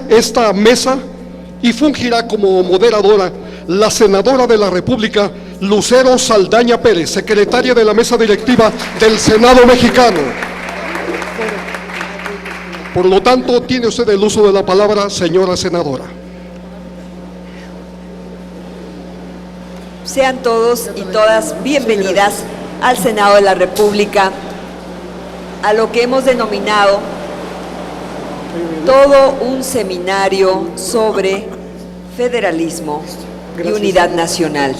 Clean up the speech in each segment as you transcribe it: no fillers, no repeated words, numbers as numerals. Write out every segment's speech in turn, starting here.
esta mesa y fungirá como moderadora la senadora de la República, Lucero Saldaña Pérez, secretaria de la mesa directiva del Senado mexicano. Por lo tanto, tiene usted el uso de la palabra, señora senadora. Sean todos y todas bienvenidas al Senado de la República, a lo que hemos denominado todo un seminario sobre federalismo y unidad nacional.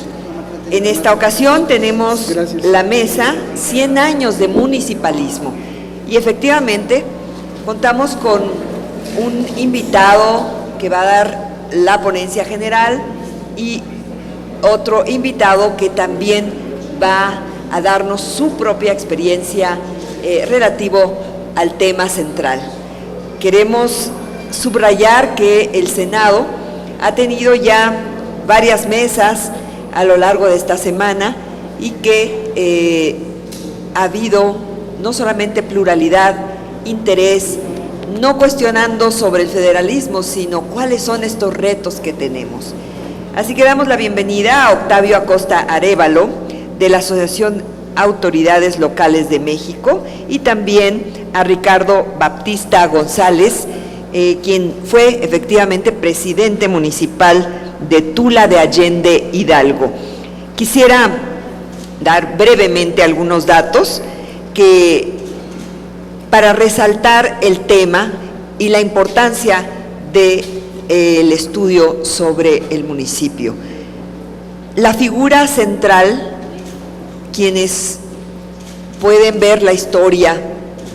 En esta ocasión tenemos la mesa 100 años de municipalismo y efectivamente contamos con un invitado que va a dar la ponencia general y otro invitado que también va a darnos su propia experiencia relativo al tema central. Queremos subrayar que el Senado ha tenido ya varias mesas a lo largo de esta semana y que ha habido no solamente pluralidad, interés, no cuestionando sobre el federalismo, sino cuáles son estos retos que tenemos. Así que damos la bienvenida a Octavio Acosta Arévalo, de la Asociación Autoridades Locales de México, y también a Ricardo Baptista González, quien fue efectivamente presidente municipal de Tula de Allende, Hidalgo. Quisiera dar brevemente algunos datos para resaltar el tema y la importancia del estudio sobre el municipio. La figura central, quienes pueden ver la historia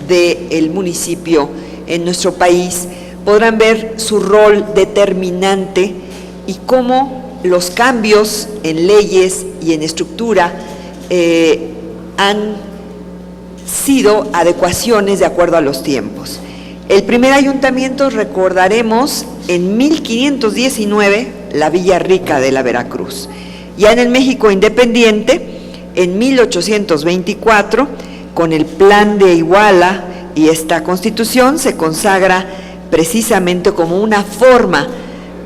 del municipio en nuestro país, podrán ver su rol determinante y cómo los cambios en leyes y en estructura han sido adecuaciones de acuerdo a los tiempos. El primer ayuntamiento, recordaremos, en 1519, la Villa Rica de la Veracruz. Ya en el México independiente, en 1824, con el Plan de Iguala y esta Constitución, se consagra precisamente como una forma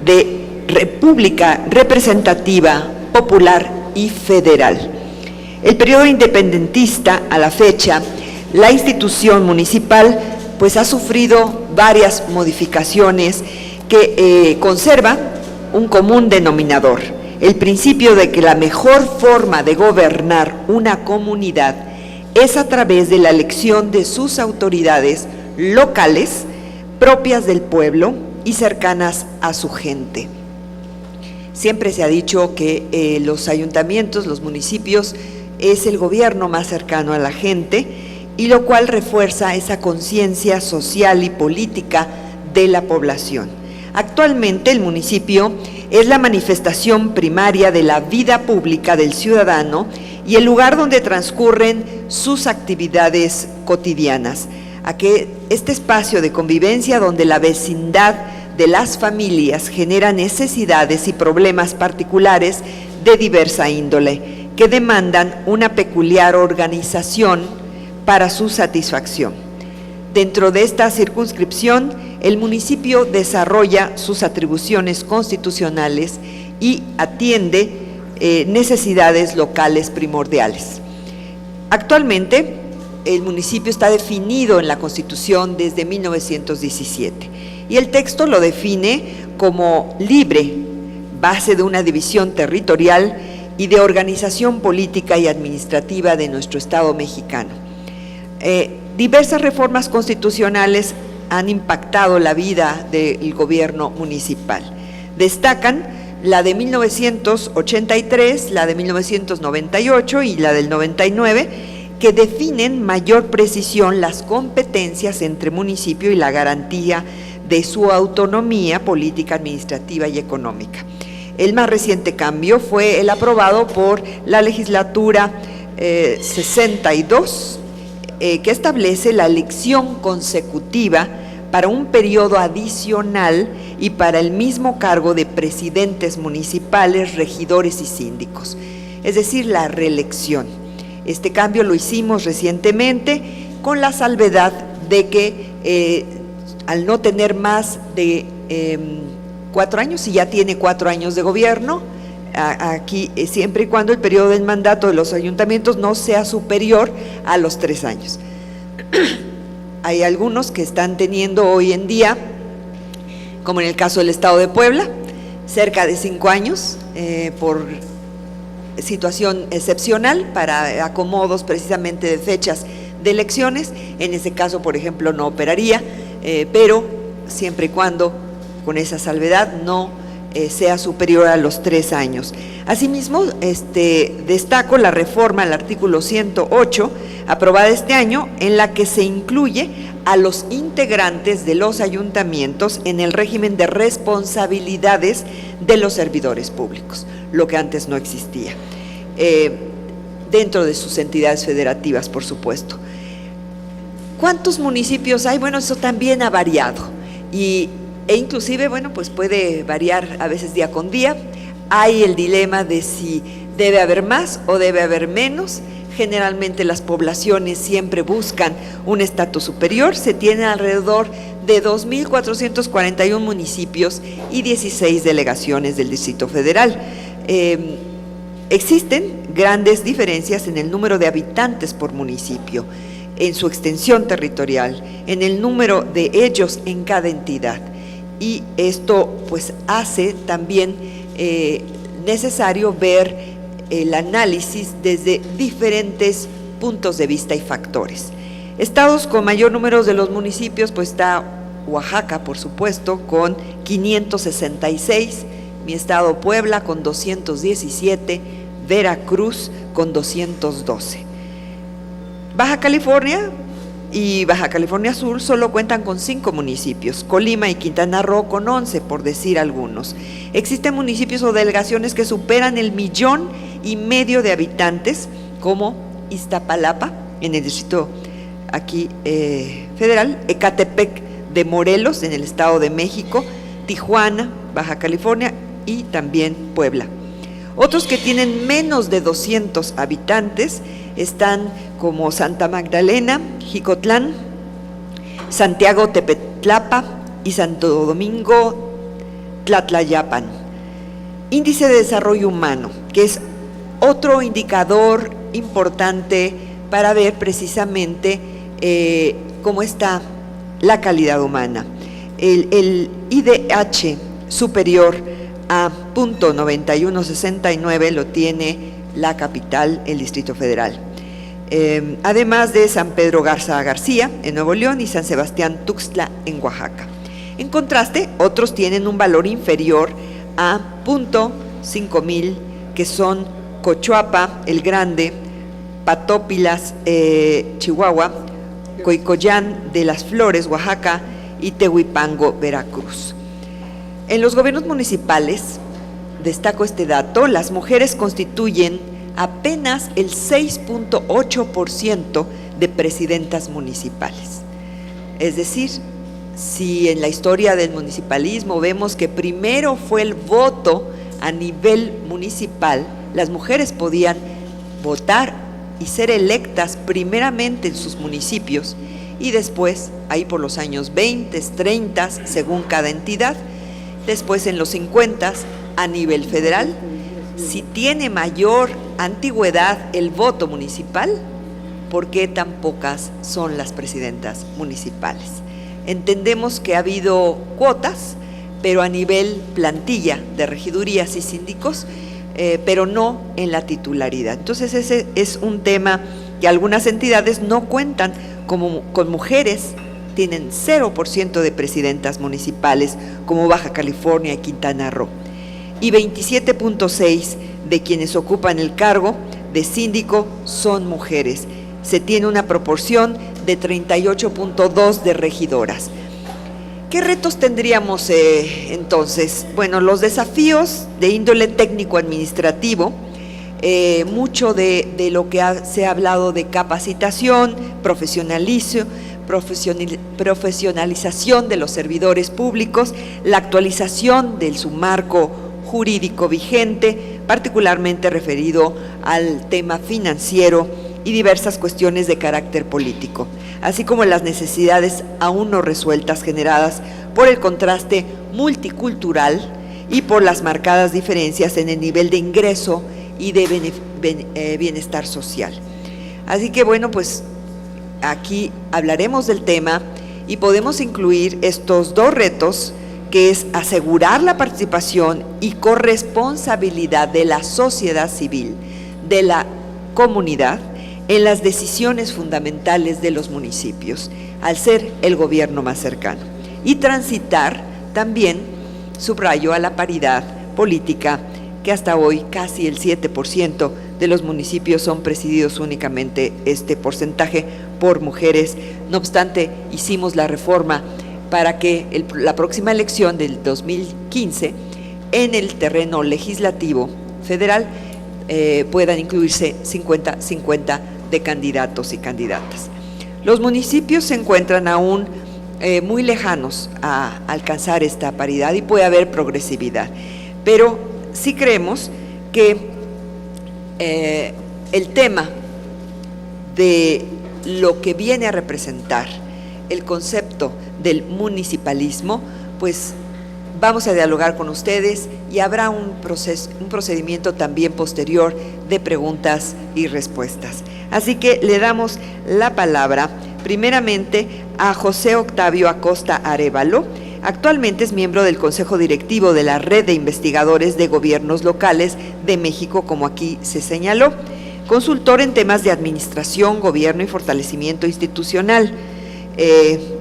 de república representativa, popular y federal. El periodo independentista, a la fecha, la institución municipal pues ha sufrido varias modificaciones que conserva un común denominador: el principio de que la mejor forma de gobernar una comunidad es a través de la elección de sus autoridades locales, propias del pueblo y cercanas a su gente. Siempre se ha dicho que los ayuntamientos, los municipios, es el gobierno más cercano a la gente, y lo cual refuerza esa conciencia social y política de la población. Actualmente el municipio es la manifestación primaria de la vida pública del ciudadano y el lugar donde transcurren sus actividades cotidianas. Este espacio de convivencia donde la vecindad de las familias genera necesidades y problemas particulares de diversa índole, que demandan una peculiar organización para su satisfacción. Dentro de esta circunscripción, el municipio desarrolla sus atribuciones constitucionales y atiende necesidades locales primordiales. Actualmente, el municipio está definido en la Constitución desde 1917 y el texto lo define como libre, base de una división territorial y de organización política y administrativa de nuestro Estado mexicano. Diversas reformas constitucionales han impactado la vida del gobierno municipal. Destacan la de 1983, la de 1998 y la del 99, que definen mayor precisión las competencias entre municipio y la garantía de su autonomía política, administrativa y económica. El más reciente cambio fue el aprobado por la legislatura 62, que establece la elección consecutiva para un periodo adicional y para el mismo cargo de presidentes municipales, regidores y síndicos, es decir, la reelección. Este cambio lo hicimos recientemente con la salvedad de que al no tener más de 4 años, y ya tiene 4 años de gobierno, aquí siempre y cuando el periodo del mandato de los ayuntamientos no sea superior a los 3 años. Hay algunos que están teniendo hoy en día, como en el caso del Estado de Puebla, cerca de 5 años, por situación excepcional, para acomodos precisamente de fechas de elecciones. En ese caso, por ejemplo, no operaría, pero siempre y cuando, con esa salvedad, no sea superior a los 3 años. Asimismo, destaco la reforma al artículo 108, aprobada este año, en la que se incluye a los integrantes de los ayuntamientos en el régimen de responsabilidades de los servidores públicos, lo que antes no existía, dentro de sus entidades federativas, por supuesto. ¿Cuántos municipios hay? Bueno, eso también ha variado, e inclusive, bueno, pues puede variar a veces día con día. Hay el dilema de si debe haber más o debe haber menos. Generalmente las poblaciones siempre buscan un estatus superior. Se tienen alrededor de 2.441 municipios y 16 delegaciones del Distrito Federal. Existen grandes diferencias en el número de habitantes por municipio, en su extensión territorial, en el número de ellos en cada entidad. Y esto pues hace también necesario ver el análisis desde diferentes puntos de vista y factores. Estados con mayor número de los municipios, pues está Oaxaca, por supuesto, con 566, mi estado Puebla con 217, Veracruz con 212. Baja California y Baja California Sur solo cuentan con 5 municipios, Colima y Quintana Roo con 11, por decir algunos. Existen municipios o delegaciones que superan el 1,5 millones de habitantes, como Iztapalapa, en el distrito aquí federal, Ecatepec de Morelos, en el Estado de México, Tijuana, Baja California, y también Puebla. Otros que tienen menos de 200 habitantes están como Santa Magdalena, Jicotlán, Santiago Tepetlapa y Santo Domingo Tlatlayapan. Índice de desarrollo humano, que es otro indicador importante para ver precisamente cómo está la calidad humana. El IDH superior a .9169 lo tiene la capital, el Distrito Federal. Además de San Pedro Garza García, en Nuevo León, y San Sebastián Tuxtla, en Oaxaca. En contraste, otros tienen un valor inferior a .5000, que son Cochuapa, El Grande, Patópilas, Chihuahua, Coicoyán de las Flores, Oaxaca, y Tehuipango, Veracruz. En los gobiernos municipales, destaco este dato, las mujeres constituyen apenas el 6.8% de presidentas municipales. Es decir, si en la historia del municipalismo vemos que primero fue el voto a nivel municipal, las mujeres podían votar y ser electas primeramente en sus municipios, y después, ahí por los años 20, 30, según cada entidad, después en los 50 a nivel federal. Si tiene mayor antigüedad el voto municipal, ¿por qué tan pocas son las presidentas municipales? Entendemos que ha habido cuotas, pero a nivel plantilla de regidurías y síndicos, pero no en la titularidad. Entonces ese es un tema que algunas entidades no cuentan con mujeres, tienen 0% de presidentas municipales, como Baja California y Quintana Roo, y 27.6% de quienes ocupan el cargo de síndico son mujeres. Se tiene una proporción de 38.2% de regidoras. ¿Qué retos tendríamos entonces? Bueno, los desafíos de índole técnico-administrativo, mucho de lo que se ha hablado de capacitación, profesionalización de los servidores públicos, la actualización de su marco jurídico vigente, particularmente referido al tema financiero, y diversas cuestiones de carácter político, así como las necesidades aún no resueltas generadas por el contraste multicultural y por las marcadas diferencias en el nivel de ingreso y de bienestar social. Así que bueno, pues aquí hablaremos del tema y podemos incluir estos dos retos, que es asegurar la participación y corresponsabilidad de la sociedad civil, de la comunidad, en las decisiones fundamentales de los municipios, al ser el gobierno más cercano. Y transitar también, subrayo, a la paridad política, que hasta hoy casi el 7% de los municipios son presididos únicamente este porcentaje por mujeres. No obstante, hicimos la reforma para que la próxima elección del 2015, en el terreno legislativo federal, puedan incluirse 50-50 de candidatos y candidatas. Los municipios se encuentran aún muy lejanos a alcanzar esta paridad y puede haber progresividad, pero sí creemos que el tema de lo que viene a representar el concepto del municipalismo, pues vamos a dialogar con ustedes y habrá un procedimiento también posterior de preguntas y respuestas. Así que le damos la palabra primeramente a José Octavio Acosta Arévalo. Actualmente es miembro del Consejo Directivo de la Red de Investigadores de Gobiernos Locales de México, como aquí se señaló, consultor en temas de administración, gobierno y fortalecimiento institucional,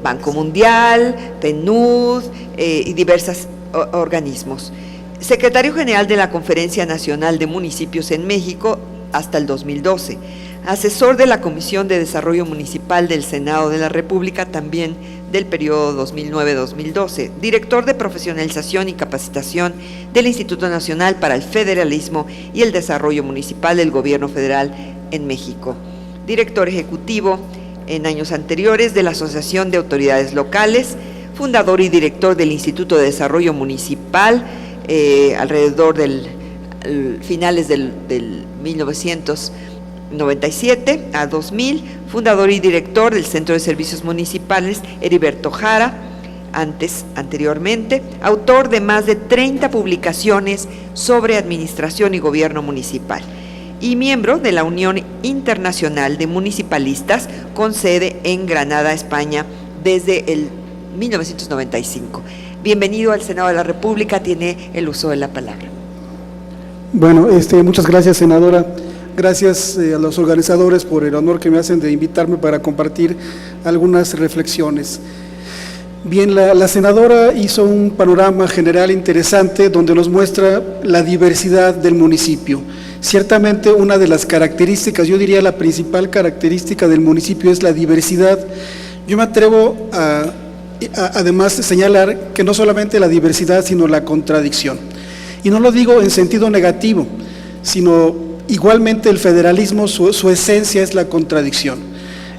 Banco Mundial, PNUD y diversos organismos. Secretario General de la Conferencia Nacional de Municipios en México hasta el 2012. Asesor de la Comisión de Desarrollo Municipal del Senado de la República, también del periodo 2009-2012. Director de Profesionalización y Capacitación del Instituto Nacional para el Federalismo y el Desarrollo Municipal del Gobierno Federal en México. Director ejecutivo en años anteriores de la Asociación de Autoridades Locales, fundador y director del Instituto de Desarrollo Municipal, alrededor del finales del 1997 a 2000, fundador y director del Centro de Servicios Municipales Heriberto Jara, anteriormente, autor de más de 30 publicaciones sobre administración y gobierno municipal, y miembro de la Unión Internacional de Municipalistas, con sede en Granada, España, desde el 1995. Bienvenido al Senado de la República, tiene el uso de la palabra. Bueno, muchas gracias, senadora. Gracias a los organizadores por el honor que me hacen de invitarme para compartir algunas reflexiones. Bien, la senadora hizo un panorama general interesante donde nos muestra la diversidad del municipio. Ciertamente una de las características, yo diría la principal característica del municipio es la diversidad. Yo me atrevo a además señalar que no solamente la diversidad, sino la contradicción. Y no lo digo en sentido negativo, sino igualmente el federalismo, su esencia es la contradicción.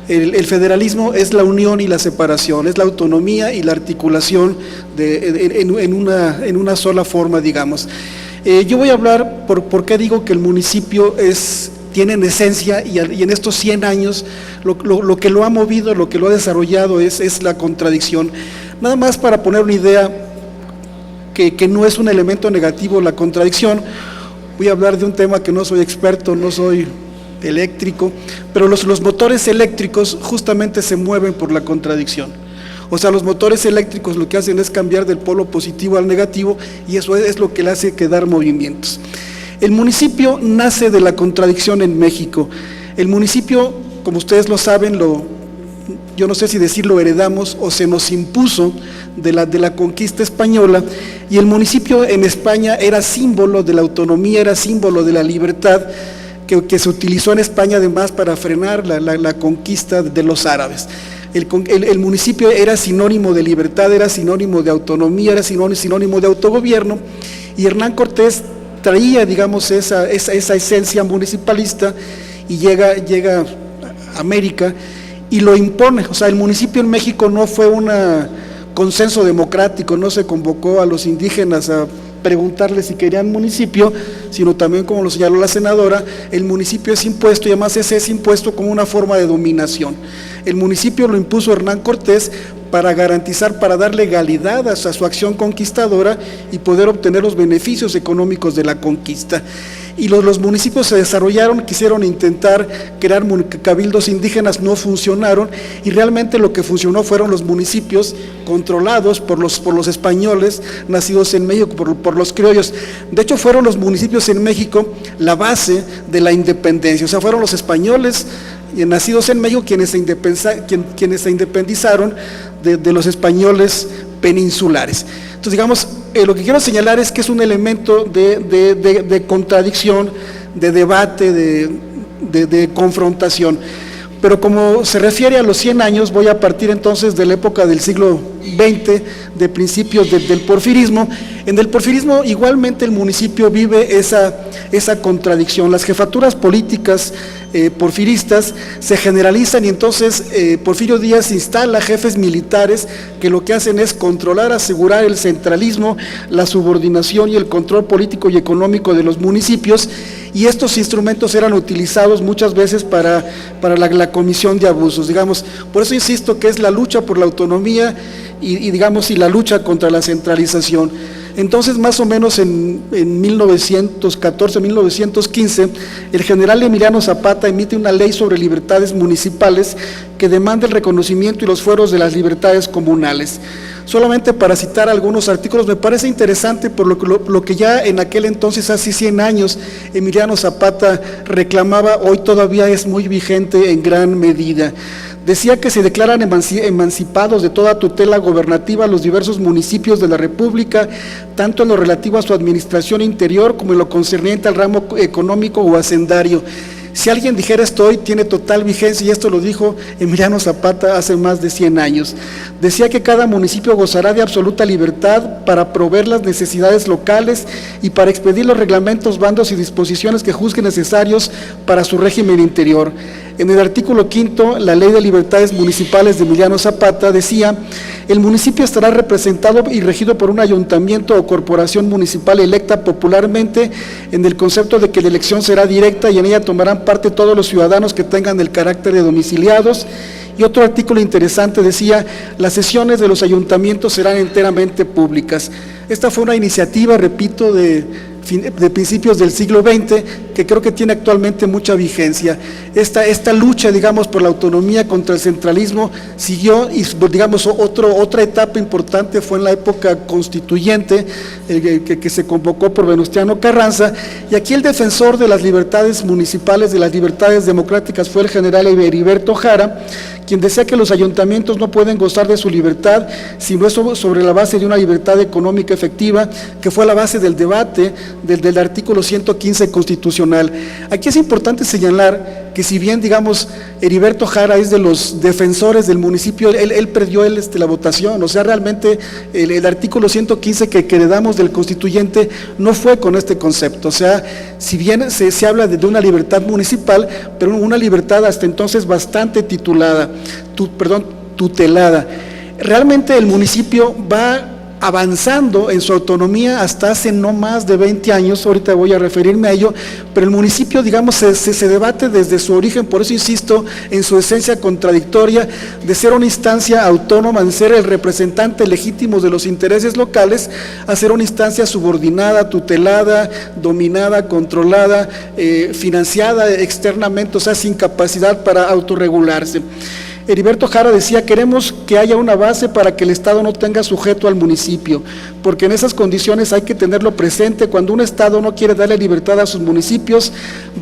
El federalismo es la unión y la separación, es la autonomía y la articulación en una sola forma, digamos. Yo voy a hablar por qué digo que el municipio tiene en esencia, y en estos 100 años lo que lo ha movido, lo que lo ha desarrollado es la contradicción. Nada más para poner una idea que no es un elemento negativo la contradicción. Voy a hablar de un tema que no soy experto, no soy eléctrico, pero los motores eléctricos justamente se mueven por la contradicción. O sea, los motores eléctricos lo que hacen es cambiar del polo positivo al negativo, y eso es lo que le hace dar movimientos. El municipio nace de la contradicción en México. El municipio, como ustedes lo saben, yo no sé si decirlo heredamos o se nos impuso de la conquista española, y el municipio en España era símbolo de la autonomía, era símbolo de la libertad que se utilizó en España además para frenar la conquista de los árabes. El municipio era sinónimo de libertad, era sinónimo de autonomía, era sinónimo de autogobierno, y Hernán Cortés traía, digamos, esa esencia municipalista, y llega a América y lo impone. O sea, el municipio en México no fue un consenso democrático, no se convocó a los indígenas a preguntarles si querían municipio, sino también, como lo señaló la senadora, el municipio es impuesto, y además ese es impuesto como una forma de dominación. El municipio lo impuso Hernán Cortés para garantizar, para dar legalidad a su acción conquistadora y poder obtener los beneficios económicos de la conquista. Y los municipios se desarrollaron, quisieron intentar crear cabildos indígenas, no funcionaron, y realmente lo que funcionó fueron los municipios controlados por los españoles nacidos en México, por los criollos. De hecho, fueron los municipios en México la base de la independencia, o sea, fueron los españoles nacidos en México quienes se independizaron de los españoles peninsulares. Entonces, digamos, lo que quiero señalar es que es un elemento de contradicción, de debate, de confrontación. Pero como se refiere a los 100 años, voy a partir entonces de la época del siglo XX, de principios del porfirismo. En el porfirismo igualmente el municipio vive esa contradicción. Las jefaturas políticas porfiristas se generalizan y entonces Porfirio Díaz instala jefes militares que lo que hacen es controlar, asegurar el centralismo, la subordinación y el control político y económico de los municipios, y estos instrumentos eran utilizados muchas veces para la comisión de abusos, digamos. Por eso insisto que es la lucha por la autonomía y la lucha contra la centralización. Entonces, más o menos en 1914, 1915, el general Emiliano Zapata emite una ley sobre libertades municipales que demanda el reconocimiento y los fueros de las libertades comunales. Solamente para citar algunos artículos, me parece interesante por lo que ya en aquel entonces, hace 100 años, Emiliano Zapata reclamaba, hoy todavía es muy vigente en gran medida. Decía que se declaran emancipados de toda tutela gobernativa los diversos municipios de la República, tanto en lo relativo a su administración interior como en lo concerniente al ramo económico o hacendario. Si alguien dijera esto hoy, tiene total vigencia, y esto lo dijo Emiliano Zapata hace más de 100 años. Decía que cada municipio gozará de absoluta libertad para proveer las necesidades locales y para expedir los reglamentos, bandos y disposiciones que juzguen necesarios para su régimen interior. En el artículo 5, la Ley de Libertades Municipales de Emiliano Zapata decía: el municipio estará representado y regido por un ayuntamiento o corporación municipal electa popularmente, en el concepto de que la elección será directa y en ella tomarán parte todos los ciudadanos que tengan el carácter de domiciliados. Y otro artículo interesante decía: las sesiones de los ayuntamientos serán enteramente públicas. Esta fue una iniciativa, repito, de principios del siglo XX, que creo que tiene actualmente mucha vigencia. Esta lucha, digamos, por la autonomía contra el centralismo siguió, y digamos, otra etapa importante fue en la época constituyente, que se convocó por Venustiano Carranza, y aquí el defensor de las libertades municipales, de las libertades democráticas, fue el general Heriberto Jara, quien decía que los ayuntamientos no pueden gozar de su libertad si no es sobre la base de una libertad económica efectiva, que fue la base del debate del artículo 115 constitucional. Aquí es importante señalar que si bien, digamos, Heriberto Jara es de los defensores del municipio, él perdió la votación, o sea, realmente el artículo 115 que heredamos del constituyente no fue con este concepto, o sea, si bien se habla de una libertad municipal, pero una libertad hasta entonces bastante tutelada. Realmente el municipio va avanzando en su autonomía hasta hace no más de 20 años, ahorita voy a referirme a ello, pero el municipio, digamos, se debate desde su origen, por eso insisto en su esencia contradictoria de ser una instancia autónoma, de ser el representante legítimo de los intereses locales, a ser una instancia subordinada, tutelada, dominada, controlada, financiada externamente, o sea, sin capacidad para autorregularse. Heriberto Jara decía: queremos que haya una base para que el Estado no tenga sujeto al municipio, porque en esas condiciones hay que tenerlo presente. Cuando un Estado no quiere darle libertad a sus municipios,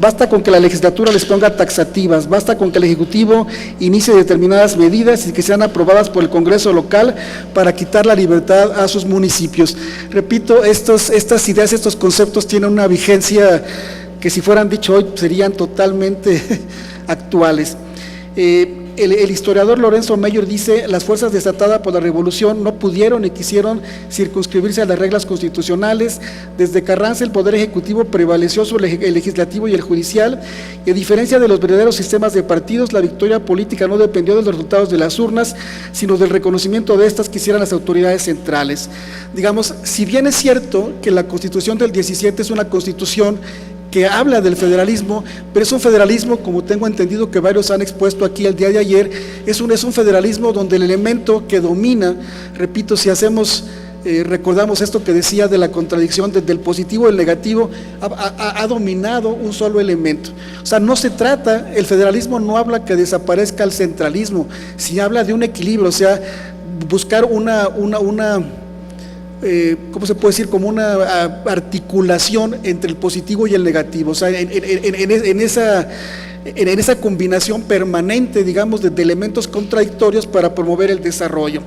basta con que la legislatura les ponga taxativas, basta con que el Ejecutivo inicie determinadas medidas y que sean aprobadas por el Congreso local para quitar la libertad a sus municipios. Repito, estas ideas, estos conceptos tienen una vigencia que si fueran dicho hoy serían totalmente actuales. El historiador Lorenzo Meyer dice: las fuerzas desatadas por la revolución no pudieron ni quisieron circunscribirse a las reglas constitucionales. Desde Carranza el poder ejecutivo prevaleció sobre el legislativo y el judicial, y a diferencia de los verdaderos sistemas de partidos, la victoria política no dependió de los resultados de las urnas, sino del reconocimiento de estas que hicieran las autoridades centrales. Digamos, si bien es cierto que la Constitución del 17 es una constitución que habla del federalismo, pero es un federalismo, como tengo entendido que varios han expuesto aquí el día de ayer, es un federalismo donde el elemento que domina, repito, si hacemos, recordamos esto que decía de la contradicción del positivo y el negativo, ha dominado un solo elemento. O sea, no se trata, el federalismo no habla que desaparezca el centralismo, si habla de un equilibrio, o sea, buscar ¿cómo se puede decir? Como una articulación entre el positivo y el negativo, o sea, en esa combinación permanente, digamos, de elementos contradictorios para promover el desarrollo.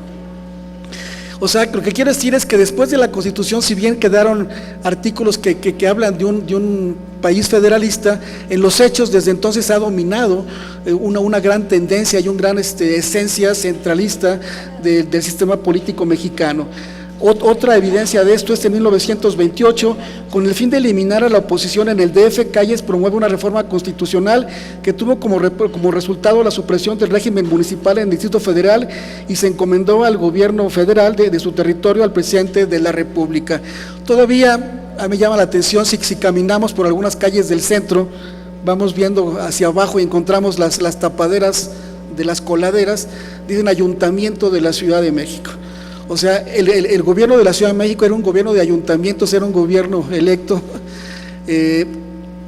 O sea, lo que quiero decir es que después de la Constitución, si bien quedaron artículos que hablan de un país federalista, en los hechos desde entonces ha dominado una gran tendencia y una gran esencia centralista del sistema político mexicano. Otra evidencia de esto es en 1928, con el fin de eliminar a la oposición en el DF, Calles promueve una reforma constitucional que tuvo como resultado la supresión del régimen municipal en el Distrito Federal y se encomendó al gobierno federal de su territorio al presidente de la República. Todavía a mí me llama la atención si caminamos por algunas calles del centro, vamos viendo hacia abajo y encontramos las tapaderas de las coladeras, dicen Ayuntamiento de la Ciudad de México. O sea, el gobierno de la Ciudad de México era un gobierno de ayuntamientos, era un gobierno electo,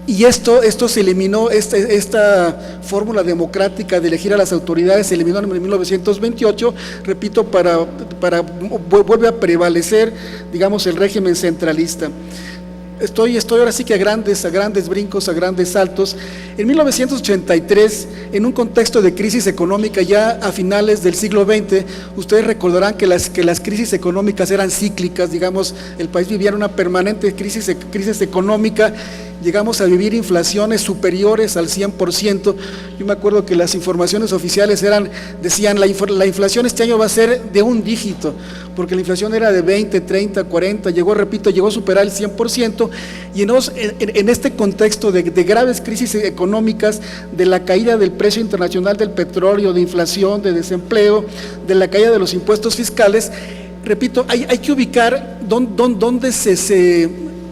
y esto se eliminó, esta fórmula democrática de elegir a las autoridades se eliminó en 1928, repito, vuelve a prevalecer, digamos, el régimen centralista. Estoy ahora sí que a grandes brincos, a grandes saltos. En 1983, en un contexto de crisis económica ya a finales del siglo XX, ustedes recordarán que las crisis económicas eran cíclicas, digamos, el país vivía una permanente crisis económica, llegamos a vivir inflaciones superiores al 100%. Yo me acuerdo que las informaciones oficiales decían la inflación este año va a ser de un dígito, porque la inflación era de 20, 30, 40, llegó a superar el 100%, y en este contexto de graves crisis económicas, de la caída del precio internacional del petróleo, de inflación, de desempleo, de la caída de los impuestos fiscales, repito, hay que ubicar dónde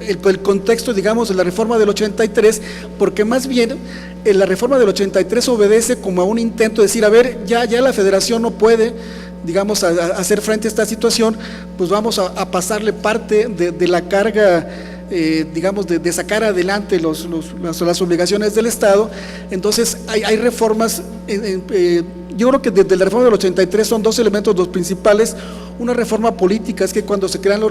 el contexto, digamos, de la reforma del 83, porque más bien la reforma del 83 obedece como a un intento de decir, a ver, ya la federación no puede, digamos, hacer frente a esta situación, pues vamos a pasarle parte de la carga, digamos, de sacar adelante las obligaciones del Estado. Entonces hay reformas, yo creo que desde la reforma del 83 son dos elementos los principales. Una reforma política es que cuando se crean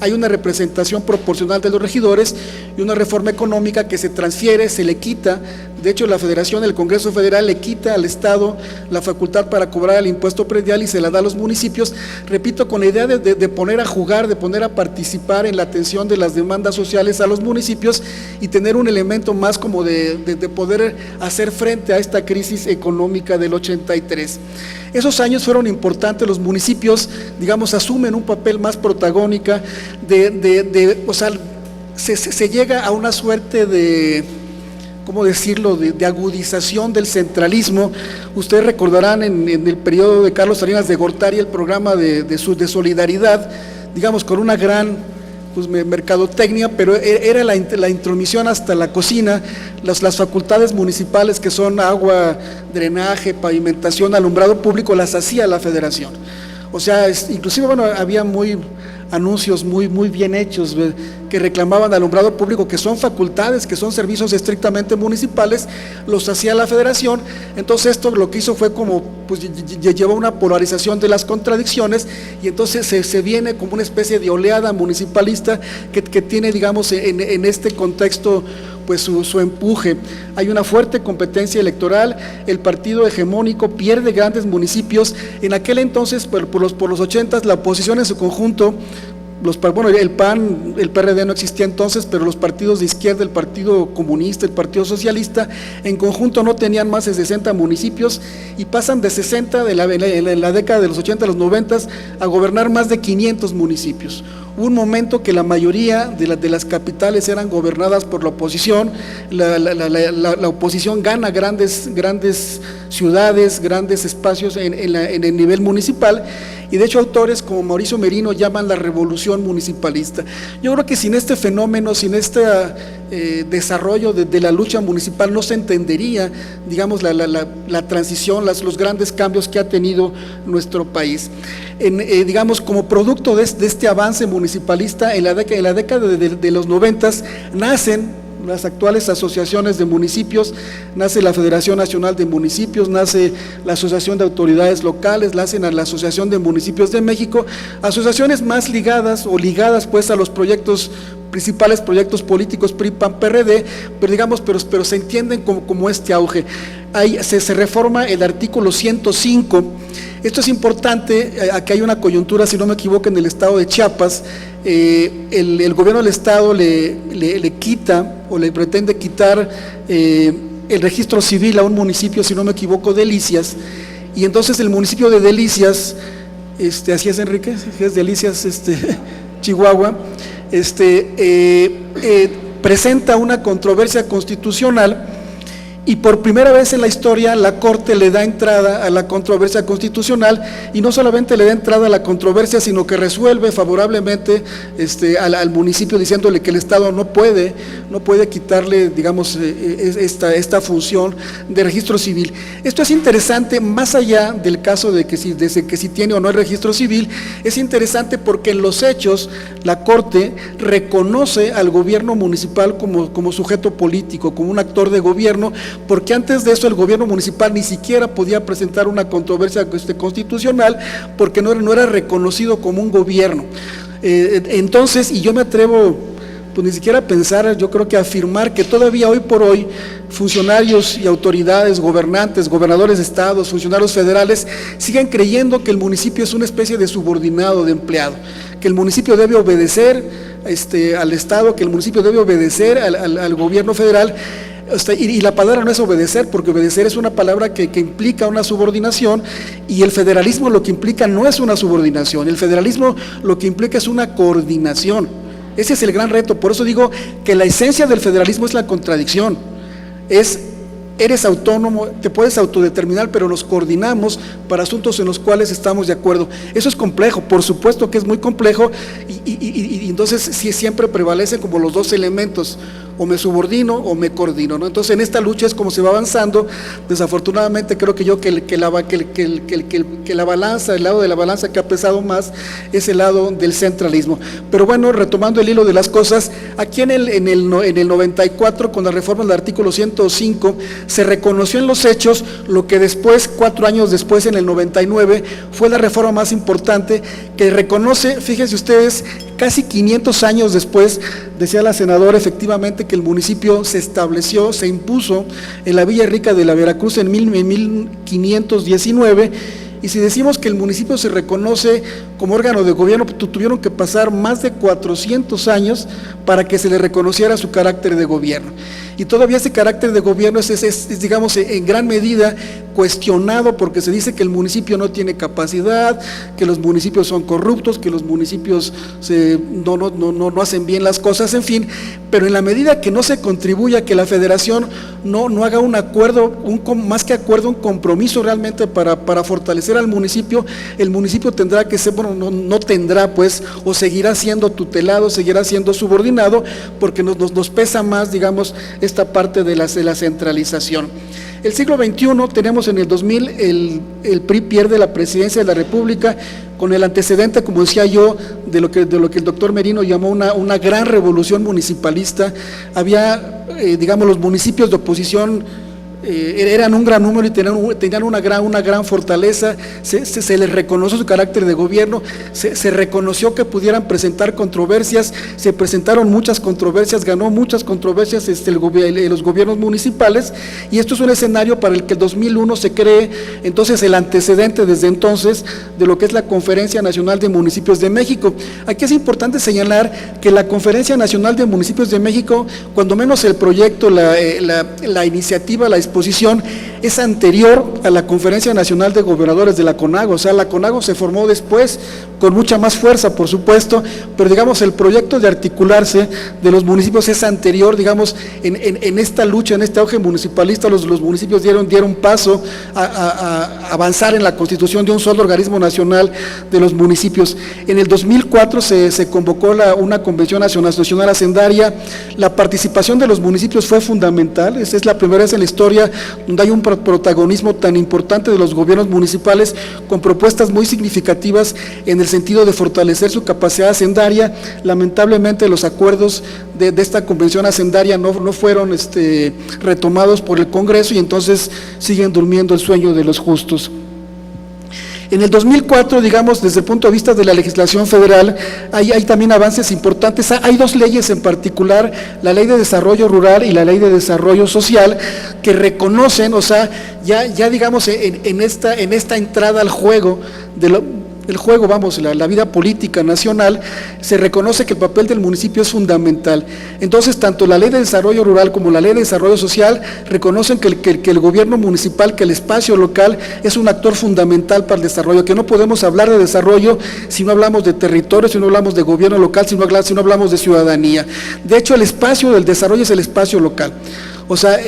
hay una representación proporcional de los regidores, y una reforma económica que se transfiere, se le quita. De hecho, la Federación, el Congreso Federal le quita al Estado la facultad para cobrar el impuesto predial y se la da a los municipios, repito, con la idea de poner a jugar, de poner a participar en la atención de las demandas sociales a los municipios y tener un elemento más como de poder hacer frente a esta crisis económica del 83. Esos años fueron importantes, los municipios, digamos, asumen un papel más protagónico, o sea, se llega a una suerte de, ¿cómo decirlo?, de agudización del centralismo. Ustedes recordarán en el periodo de Carlos Salinas de Gortari el programa de solidaridad, digamos, con una gran mercadotecnia, pero era la intromisión hasta la cocina, las facultades municipales que son agua, drenaje, pavimentación, alumbrado público, las hacía la Federación. O sea, inclusive, bueno, había anuncios muy bien hechos que reclamaban alumbrado público, que son facultades, que son servicios estrictamente municipales, los hacía la Federación. Entonces esto lo que hizo fue como, pues llevó una polarización de las contradicciones, y entonces se viene como una especie de oleada municipalista que tiene, digamos, en este contexto, pues su empuje. Hay una fuerte competencia electoral, el partido hegemónico pierde grandes municipios. En aquel entonces, por los 80s, la oposición en su conjunto, el PAN, el PRD no existía entonces, pero los partidos de izquierda, el Partido Comunista, el Partido Socialista, en conjunto no tenían más de 60 municipios, y pasan de 60 en la década de los 80 a los 90 a gobernar más de 500 municipios. Hubo un momento que la mayoría de las capitales eran gobernadas por la oposición, la oposición gana grandes ciudades, grandes espacios en el nivel municipal, y de hecho autores como Mauricio Merino llaman la revolución municipalista. Yo creo que sin este fenómeno, sin este desarrollo de la lucha municipal no se entendería, digamos, la transición, los grandes cambios que ha tenido nuestro país. Digamos, como producto de este avance municipalista, en la década de los 90 nacen las actuales asociaciones de municipios, nace la Federación Nacional de Municipios, nace la Asociación de Autoridades Locales, nacen la Asociación de Municipios de México, asociaciones más ligadas pues a los principales proyectos políticos PRI, PAN, PRD, pero digamos, pero se entienden como este auge. Ahí se reforma el artículo 105. Esto es importante, aquí hay una coyuntura, si no me equivoco, en el estado de Chiapas. El gobierno del estado le quita o le pretende quitar el registro civil a un municipio, si no me equivoco, Delicias, y entonces el municipio de Delicias, así es, Enrique, es Delicias, Chihuahua, presenta una controversia constitucional. Y por primera vez en la historia la Corte le da entrada a la controversia constitucional, y no solamente le da entrada a la controversia, sino que resuelve favorablemente al municipio, diciéndole que el Estado no puede quitarle, digamos, esta función de registro civil. Esto es interesante, más allá del caso de que si tiene o no el registro civil, es interesante porque en los hechos la Corte reconoce al gobierno municipal como sujeto político, como un actor de gobierno, porque antes de eso el gobierno municipal ni siquiera podía presentar una controversia constitucional porque no era reconocido como un gobierno. Entonces, y yo me atrevo, pues ni siquiera a pensar, yo creo que afirmar que todavía hoy por hoy funcionarios y autoridades, gobernantes, gobernadores de estados, funcionarios federales, siguen creyendo que el municipio es una especie de subordinado, de empleado, que el municipio debe obedecer al Estado, que el municipio debe obedecer al gobierno federal. Y la palabra no es obedecer, porque obedecer es una palabra que implica una subordinación, y el federalismo lo que implica no es una subordinación, el federalismo lo que implica es una coordinación. Ese es el gran reto. Por eso digo que la esencia del federalismo es la contradicción, eres autónomo, te puedes autodeterminar, pero nos coordinamos para asuntos en los cuales estamos de acuerdo. Eso es complejo, por supuesto que es muy complejo, y entonces sí, siempre prevalecen como los dos elementos: o me subordino o me coordino, ¿no? Entonces en esta lucha es como se va avanzando. Desafortunadamente creo que la balanza, el lado de la balanza que ha pesado más es el lado del centralismo. Pero bueno, retomando el hilo de las cosas, aquí en el 94, con la reforma del artículo 105, se reconoció en los hechos lo que después, 4 años después, en el 99, fue la reforma más importante, que reconoce, fíjense ustedes, casi 500 años después, decía la senadora, efectivamente, que el municipio se estableció, se impuso en la Villa Rica de la Veracruz en 1519, y si decimos que el municipio se reconoce como órgano de gobierno, tuvieron que pasar más de 400 años para que se le reconociera su carácter de gobierno. Y todavía ese carácter de gobierno es, digamos, en gran medida cuestionado, porque se dice que el municipio no tiene capacidad, que los municipios son corruptos, que los municipios no hacen bien las cosas, en fin. Pero en la medida que no se contribuya, que la federación no haga un acuerdo, más que acuerdo, un compromiso realmente para fortalecer al municipio, el municipio tendrá que ser, bueno, no tendrá, pues, o seguirá siendo tutelado, seguirá siendo subordinado, porque nos pesa más, digamos, esta parte de la centralización. El siglo XXI, tenemos en el 2000, el PRI pierde la presidencia de la República, con el antecedente, como decía yo, de lo que el doctor Merino llamó una gran revolución municipalista. Había, digamos, los municipios de oposición eran un gran número y tenían una gran fortaleza. Se les reconoció su carácter de gobierno, se reconoció que pudieran presentar controversias, se presentaron muchas controversias, ganó muchas controversias los gobiernos municipales, y esto es un escenario para el que el 2001 se cree entonces el antecedente desde entonces de lo que es la Conferencia Nacional de Municipios de México. Aquí es importante señalar que la Conferencia Nacional de Municipios de México, cuando menos el proyecto, la iniciativa, la disposición es anterior a la Conferencia Nacional de Gobernadores de la CONAGO. O sea, la CONAGO se formó después, con mucha más fuerza, por supuesto, pero digamos, el proyecto de articularse de los municipios es anterior, digamos, en esta lucha, en este auge municipalista, los municipios dieron paso a avanzar en la constitución de un solo organismo nacional de los municipios. En el 2004 se convocó una convención nacional hacendaria. La participación de los municipios fue fundamental. Esa es la primera vez en la historia donde hay un protagonismo tan importante de los gobiernos municipales, con propuestas muy significativas en el sentido de fortalecer su capacidad hacendaria. Lamentablemente los acuerdos de esta convención hacendaria no fueron retomados por el Congreso, y entonces siguen durmiendo el sueño de los justos. En el 2004, digamos, desde el punto de vista de la legislación federal, hay también avances importantes. Hay dos leyes en particular, la Ley de Desarrollo Rural y la Ley de Desarrollo Social, que reconocen, o sea, ya digamos, en esta entrada al juego, la vida política nacional, se reconoce que el papel del municipio es fundamental. Entonces, tanto la Ley de Desarrollo Rural como la Ley de Desarrollo Social reconocen que el gobierno municipal, que el espacio local es un actor fundamental para el desarrollo, que no podemos hablar de desarrollo si no hablamos de territorio, si no hablamos de gobierno local, si no hablamos de ciudadanía. De hecho, el espacio del desarrollo es el espacio local. O sea,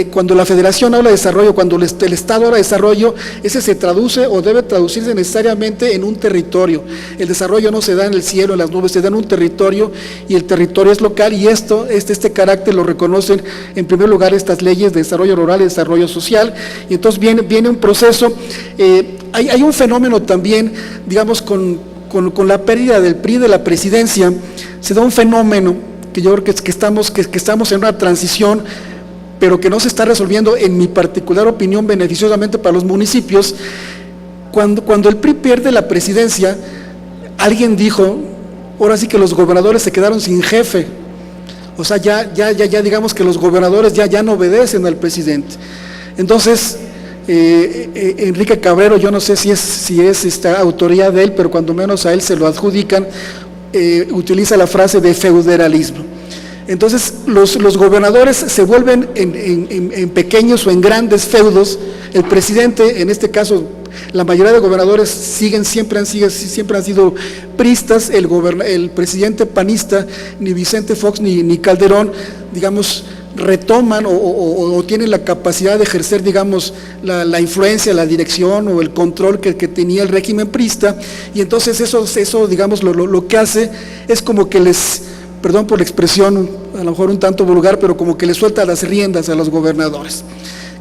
cuando la Federación habla de desarrollo, cuando el Estado habla de desarrollo, ese se traduce o debe traducirse necesariamente en un territorio. El desarrollo no se da en el cielo, en las nubes, se da en un territorio, y el territorio es local, y este carácter lo reconocen en primer lugar estas leyes de desarrollo rural y desarrollo social. Y entonces viene un proceso. Hay un fenómeno también, digamos, con la pérdida del PRI de la presidencia, se da un fenómeno que yo creo que estamos en una transición, pero que no se está resolviendo, en mi particular opinión, beneficiosamente para los municipios. Cuando el PRI pierde la presidencia, alguien dijo, ahora sí que los gobernadores se quedaron sin jefe. O sea, ya digamos que los gobernadores ya no obedecen al presidente. Entonces, Enrique Cabrero, yo no sé si es esta autoría de él, pero cuando menos a él se lo adjudican, utiliza la frase de feudalismo. Entonces los gobernadores se vuelven en pequeños o en grandes feudos. El presidente, en este caso, la mayoría de gobernadores siempre han sido priistas. El presidente panista, ni Vicente Fox ni Calderón, digamos, retoman o tienen la capacidad de ejercer, digamos, la influencia, la dirección o el control que tenía el régimen priista. Y entonces eso digamos, lo que hace es como que perdón por la expresión, a lo mejor un tanto vulgar, pero como que le suelta las riendas a los gobernadores,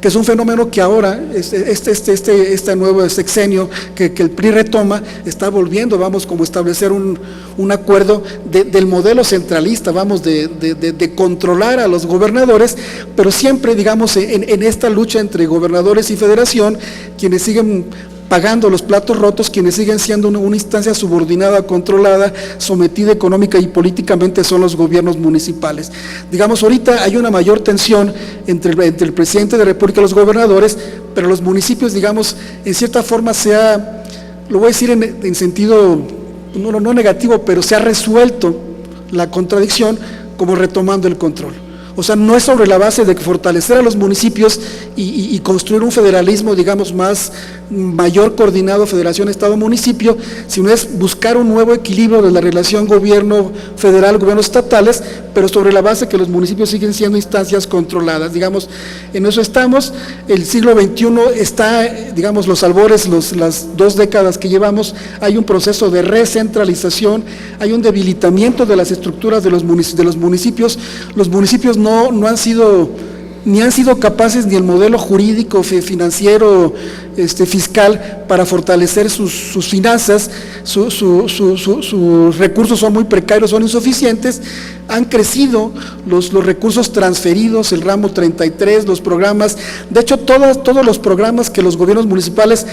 que es un fenómeno que ahora, este nuevo sexenio que el PRI retoma, está volviendo, como establecer un acuerdo del modelo centralista, de controlar a los gobernadores, pero siempre, digamos, en esta lucha entre gobernadores y federación, quienes siguen pagando los platos rotos, quienes siguen siendo una instancia subordinada, controlada, sometida económica y políticamente, son los gobiernos municipales. Digamos, ahorita hay una mayor tensión entre el presidente de la República y los gobernadores, pero los municipios, digamos, en cierta forma lo voy a decir en sentido no negativo, pero se ha resuelto la contradicción como retomando el control. O sea, no es sobre la base de fortalecer a los municipios y construir un federalismo, digamos, mayor coordinado, federación, estado, municipio, sino es buscar un nuevo equilibrio de la relación gobierno federal, gobiernos estatales, pero sobre la base que los municipios siguen siendo instancias controladas. Digamos, en eso estamos. El siglo XXI está, digamos, los albores, las 2 décadas que llevamos, hay un proceso de recentralización, hay un debilitamiento de las estructuras de los municipios. Los municipios no han sido capaces, ni el modelo jurídico, financiero, fiscal, para fortalecer sus finanzas. Sus recursos son muy precarios, son insuficientes. Han crecido los recursos transferidos, el ramo 33, los programas. De hecho, todos los programas que los gobiernos municipales,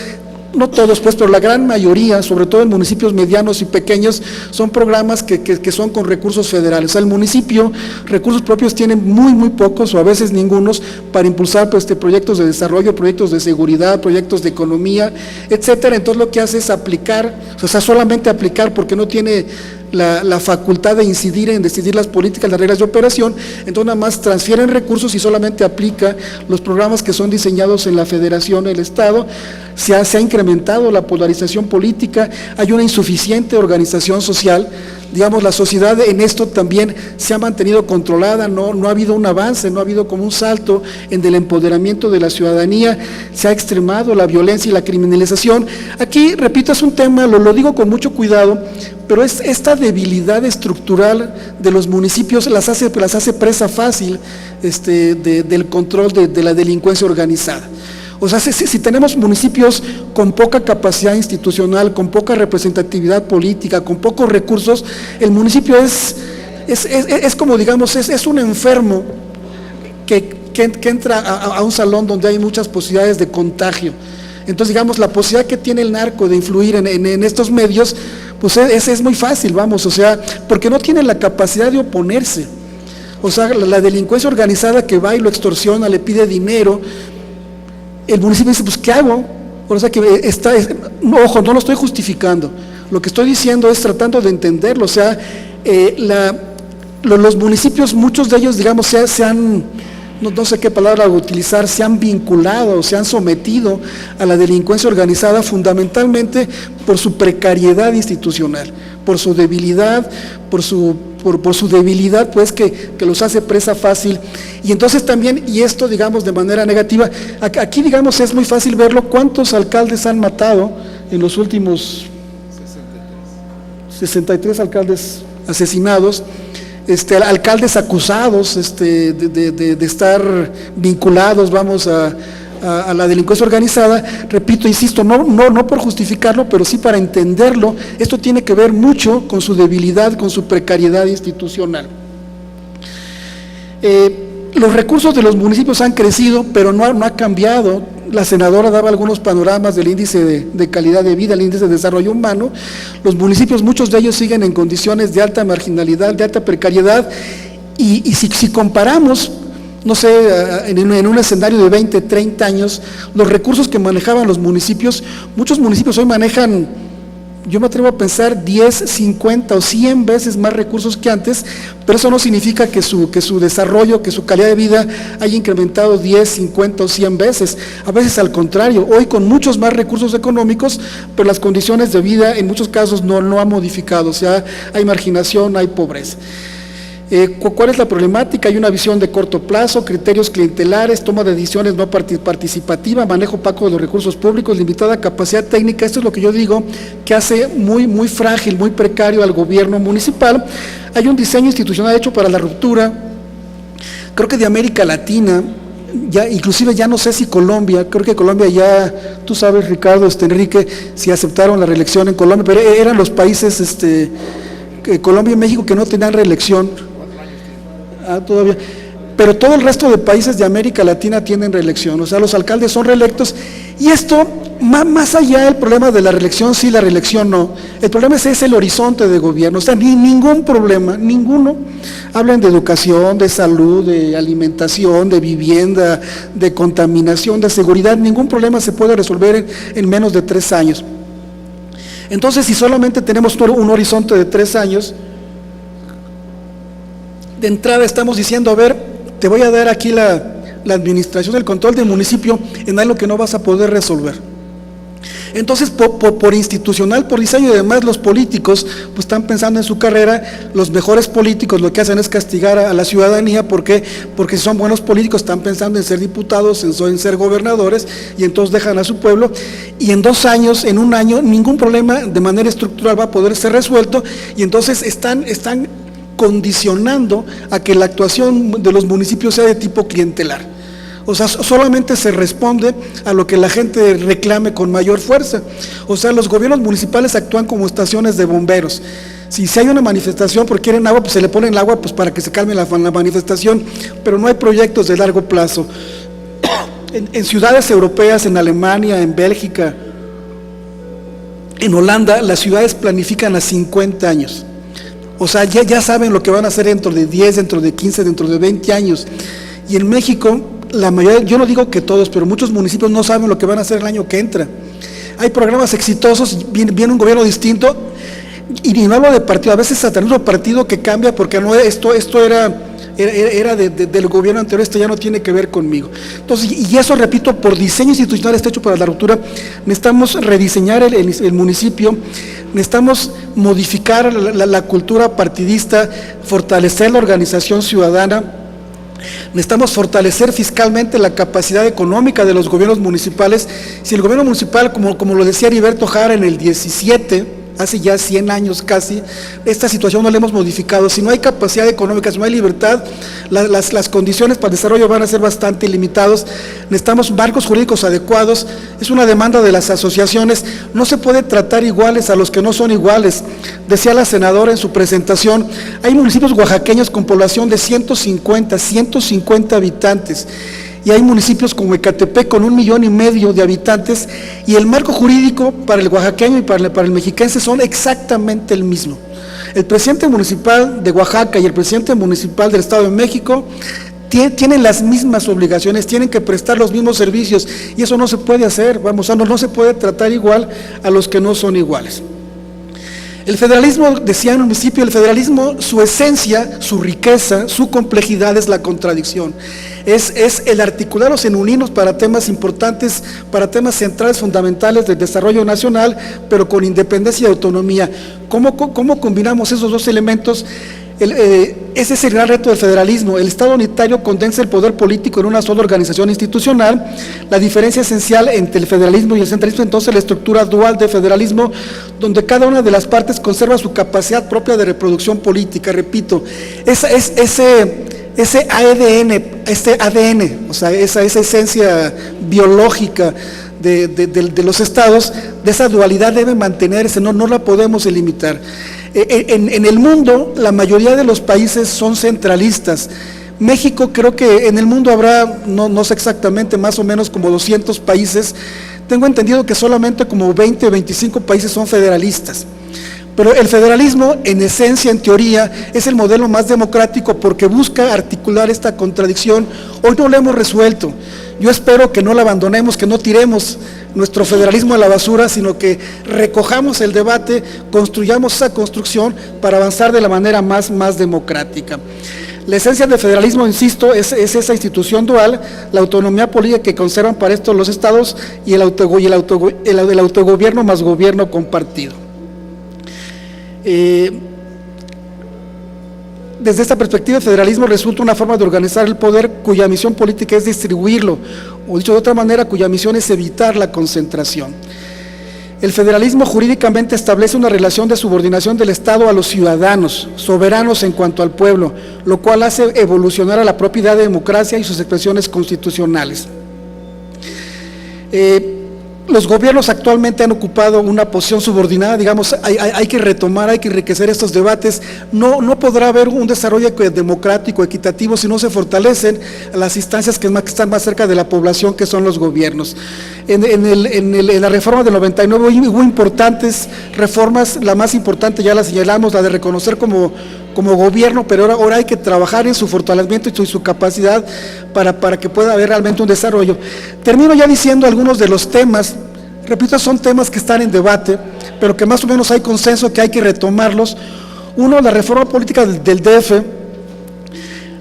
no todos pues, pero la gran mayoría, sobre todo en municipios medianos y pequeños, son programas que son con recursos federales. O sea, el municipio, recursos propios tienen muy pocos o a veces ningunos para impulsar proyectos de desarrollo, proyectos de seguridad, proyectos de economía, etcétera. Entonces lo que hace es aplicar, o sea, solamente aplicar, porque no tiene la facultad de incidir en decidir las políticas, las reglas de operación, entonces nada más transfieren recursos y solamente aplica los programas que son diseñados en la federación, el Estado. Se ha incrementado la polarización política, hay una insuficiente organización social, digamos, la sociedad en esto también se ha mantenido controlada, no ha habido un avance, no ha habido como un salto en el empoderamiento de la ciudadanía, se ha extremado la violencia y la criminalización. Aquí, repito, es un tema, lo digo con mucho cuidado, pero es esta debilidad estructural de los municipios las hace presa fácil del control de la delincuencia organizada. O sea, si tenemos municipios con poca capacidad institucional, con poca representatividad política, con pocos recursos, el municipio es como, digamos, es un enfermo que entra a un salón donde hay muchas posibilidades de contagio. Entonces, digamos, la posibilidad que tiene el narco de influir en estos medios, pues es muy fácil, vamos, o sea, porque no tiene la capacidad de oponerse. O sea, la delincuencia organizada que va y lo extorsiona, le pide dinero, el municipio dice, pues, ¿qué hago? O sea, que ojo, no lo estoy justificando, lo que estoy diciendo es tratando de entenderlo, o sea, los municipios, muchos de ellos, digamos, se han, no sé qué palabra utilizar, se han vinculado, se han sometido a la delincuencia organizada fundamentalmente por su precariedad institucional, por su debilidad, por su debilidad, pues, que los hace presa fácil. Y entonces también, y esto, digamos, de manera negativa, aquí, digamos, es muy fácil verlo, cuántos alcaldes han matado en los últimos 63 alcaldes asesinados, alcaldes acusados de estar vinculados, vamos, a la delincuencia organizada. Repito, insisto, no por justificarlo, pero sí para entenderlo. Esto tiene que ver mucho con su debilidad, con su precariedad institucional. Los recursos de los municipios han crecido, pero no ha cambiado. La senadora daba algunos panoramas del índice de calidad de vida, el índice de desarrollo humano. Los municipios, muchos de ellos siguen en condiciones de alta marginalidad, de alta precariedad, y si comparamos, no sé, en un escenario de 20, 30 años, los recursos que manejaban los municipios, muchos municipios hoy manejan, yo me atrevo a pensar, 10, 50 o 100 veces más recursos que antes, pero eso no significa que su desarrollo, que su calidad de vida haya incrementado 10, 50 o 100 veces. A veces al contrario, hoy con muchos más recursos económicos, pero las condiciones de vida en muchos casos no han modificado, o sea, hay marginación, hay pobreza. ¿Cuál es la problemática? Hay una visión de corto plazo, criterios clientelares, toma de decisiones no participativa, manejo opaco de los recursos públicos, limitada capacidad técnica. Esto es lo que yo digo que hace muy frágil, muy precario al gobierno municipal. Hay un diseño institucional hecho para la ruptura, creo que de América Latina, ya, inclusive ya no sé si Colombia, creo que Colombia ya, tú sabes, Ricardo, Enrique, si aceptaron la reelección en Colombia, pero eran los países, Colombia y México, que no tenían reelección. Todavía, pero todo el resto de países de América Latina tienen reelección, o sea, los alcaldes son reelectos, y esto, más allá del problema de la reelección, sí, la reelección no, el problema es el horizonte de gobierno, o sea, ningún problema, ninguno, hablan de educación, de salud, de alimentación, de vivienda, de contaminación, de seguridad, ningún problema se puede resolver en menos de 3 años. Entonces, si solamente tenemos un horizonte de 3 años, de entrada estamos diciendo, a ver, te voy a dar aquí la administración, el control del municipio en algo que no vas a poder resolver. Entonces, por institucional, por diseño y demás, los políticos pues están pensando en su carrera. Los mejores políticos lo que hacen es castigar a la ciudadanía. ¿Por qué? Porque si son buenos políticos están pensando en ser diputados, en ser gobernadores, y entonces dejan a su pueblo, y en 2 años, en 1 año, ningún problema de manera estructural va a poder ser resuelto, y entonces están condicionando a que la actuación de los municipios sea de tipo clientelar. O sea, solamente se responde a lo que la gente reclame con mayor fuerza. O sea, los gobiernos municipales actúan como estaciones de bomberos. Si hay una manifestación porque quieren agua, pues se le pone el agua pues para que se calme la manifestación, pero no hay proyectos de largo plazo. En ciudades europeas, en Alemania, en Bélgica, en Holanda, las ciudades planifican a 50 años. O sea, ya saben lo que van a hacer dentro de 10, dentro de 15, dentro de 20 años. Y en México, la mayoría, yo no digo que todos, pero muchos municipios no saben lo que van a hacer el año que entra. Hay programas exitosos, viene un gobierno distinto, y no hablo de partido, a veces hasta el mismo partido que cambia, porque no, esto era del gobierno anterior, esto ya no tiene que ver conmigo. Entonces, y eso, repito, por diseño institucional está hecho para la ruptura. Necesitamos rediseñar el municipio, necesitamos modificar la cultura partidista, fortalecer la organización ciudadana, necesitamos fortalecer fiscalmente la capacidad económica de los gobiernos municipales. Si el gobierno municipal, como lo decía Heriberto Jara en el 17, hace ya 100 años casi, esta situación no la hemos modificado. Si no hay capacidad económica, si no hay libertad, las condiciones para el desarrollo van a ser bastante limitados. Necesitamos marcos jurídicos adecuados, es una demanda de las asociaciones. No se puede tratar iguales a los que no son iguales. Decía la senadora en su presentación, hay municipios oaxaqueños con población de 150 habitantes, y hay municipios como Ecatepec con 1,5 millones de habitantes, y el marco jurídico para el oaxaqueño y para el mexiquense son exactamente el mismo. El presidente municipal de Oaxaca y el presidente municipal del Estado de México tienen las mismas obligaciones, tienen que prestar los mismos servicios, y eso no se puede hacer, no se puede tratar igual a los que no son iguales. El federalismo, decía en un principio, el federalismo, su esencia, su riqueza, su complejidad es la contradicción. Es el articularlos en unirnos para temas importantes, para temas centrales, fundamentales del desarrollo nacional, pero con independencia y autonomía. ¿Cómo combinamos esos dos elementos? Ese es el gran reto del federalismo. El Estado unitario condensa el poder político en una sola organización institucional. La diferencia esencial entre el federalismo y el centralismo, entonces, la estructura dual de federalismo, donde cada una de las partes conserva su capacidad propia de reproducción política. Repito, ese ADN, o sea, esa esencia biológica de los estados, de esa dualidad debe mantenerse, no la podemos limitar. En el mundo, la mayoría de los países son centralistas. México, creo que en el mundo habrá, no sé exactamente, más o menos como 200 países. Tengo entendido que solamente como 20 o 25 países son federalistas. Pero el federalismo, en esencia, en teoría, es el modelo más democrático porque busca articular esta contradicción. Hoy no lo hemos resuelto. Yo espero que no la abandonemos, que no tiremos nuestro federalismo a la basura, sino que recojamos el debate, construyamos esa construcción para avanzar de la manera más democrática. La esencia del federalismo, insisto, es esa institución dual, la autonomía política que conservan para esto los estados y el autogobierno más gobierno compartido. Desde esta perspectiva, el federalismo resulta una forma de organizar el poder cuya misión política es distribuirlo, o dicho de otra manera, cuya misión es evitar la concentración. El federalismo jurídicamente establece una relación de subordinación del Estado a los ciudadanos, soberanos en cuanto al pueblo, lo cual hace evolucionar a la propia de democracia y sus expresiones constitucionales. Los gobiernos actualmente han ocupado una posición subordinada, digamos, hay que retomar, hay que enriquecer estos debates. No podrá haber un desarrollo democrático, equitativo, si no se fortalecen las instancias que están más cerca de la población, que son los gobiernos. En la reforma del 99 hubo importantes reformas, la más importante ya la señalamos, la de reconocer como gobierno, pero ahora hay que trabajar en su fortalecimiento y su capacidad para que pueda haber realmente un desarrollo. Termino ya diciendo algunos de los temas, repito, son temas que están en debate, pero que más o menos hay consenso que hay que retomarlos. Uno, la reforma política del DF.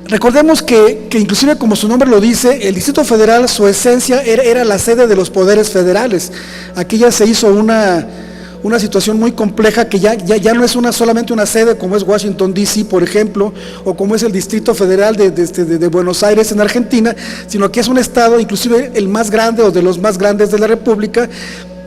Recordemos que inclusive, como su nombre lo dice, el Distrito Federal, su esencia era la sede de los poderes federales. Aquí ya se hizo una situación muy compleja que ya no es solamente una sede como es Washington D.C., por ejemplo, o como es el Distrito Federal de Buenos Aires en Argentina, sino que es un estado, inclusive el más grande o de los más grandes de la República,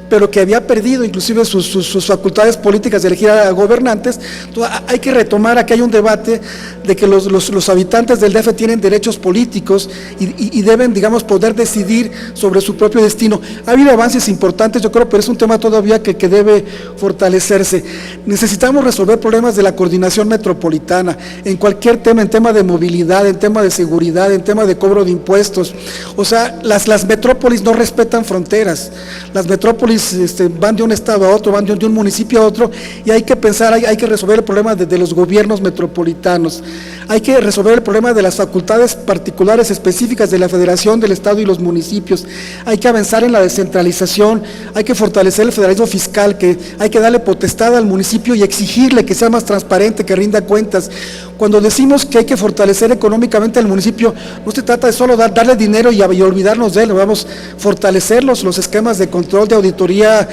pero que había perdido inclusive sus facultades políticas de elegir a gobernantes. Entonces, hay que retomar, aquí hay un debate de que los habitantes del DF tienen derechos políticos y deben, digamos, poder decidir sobre su propio destino. Ha habido avances importantes, yo creo, pero es un tema todavía que debe fortalecerse. Necesitamos resolver problemas de la coordinación metropolitana, en cualquier tema, en tema de movilidad, en tema de seguridad, en tema de cobro de impuestos. O sea, las metrópolis no respetan fronteras, las metrópolis metrópolis van de un estado a otro, van de un municipio a otro, y hay que pensar, hay que resolver el problema de los gobiernos metropolitanos, hay que resolver el problema de las facultades particulares específicas de la federación, del estado y los municipios, hay que avanzar en la descentralización, hay que fortalecer el federalismo fiscal, que hay que darle potestad al municipio y exigirle que sea más transparente, que rinda cuentas. Cuando decimos que hay que fortalecer económicamente al municipio, no se trata de solo darle dinero y olvidarnos de él, vamos a fortalecer los esquemas de control, de auditoría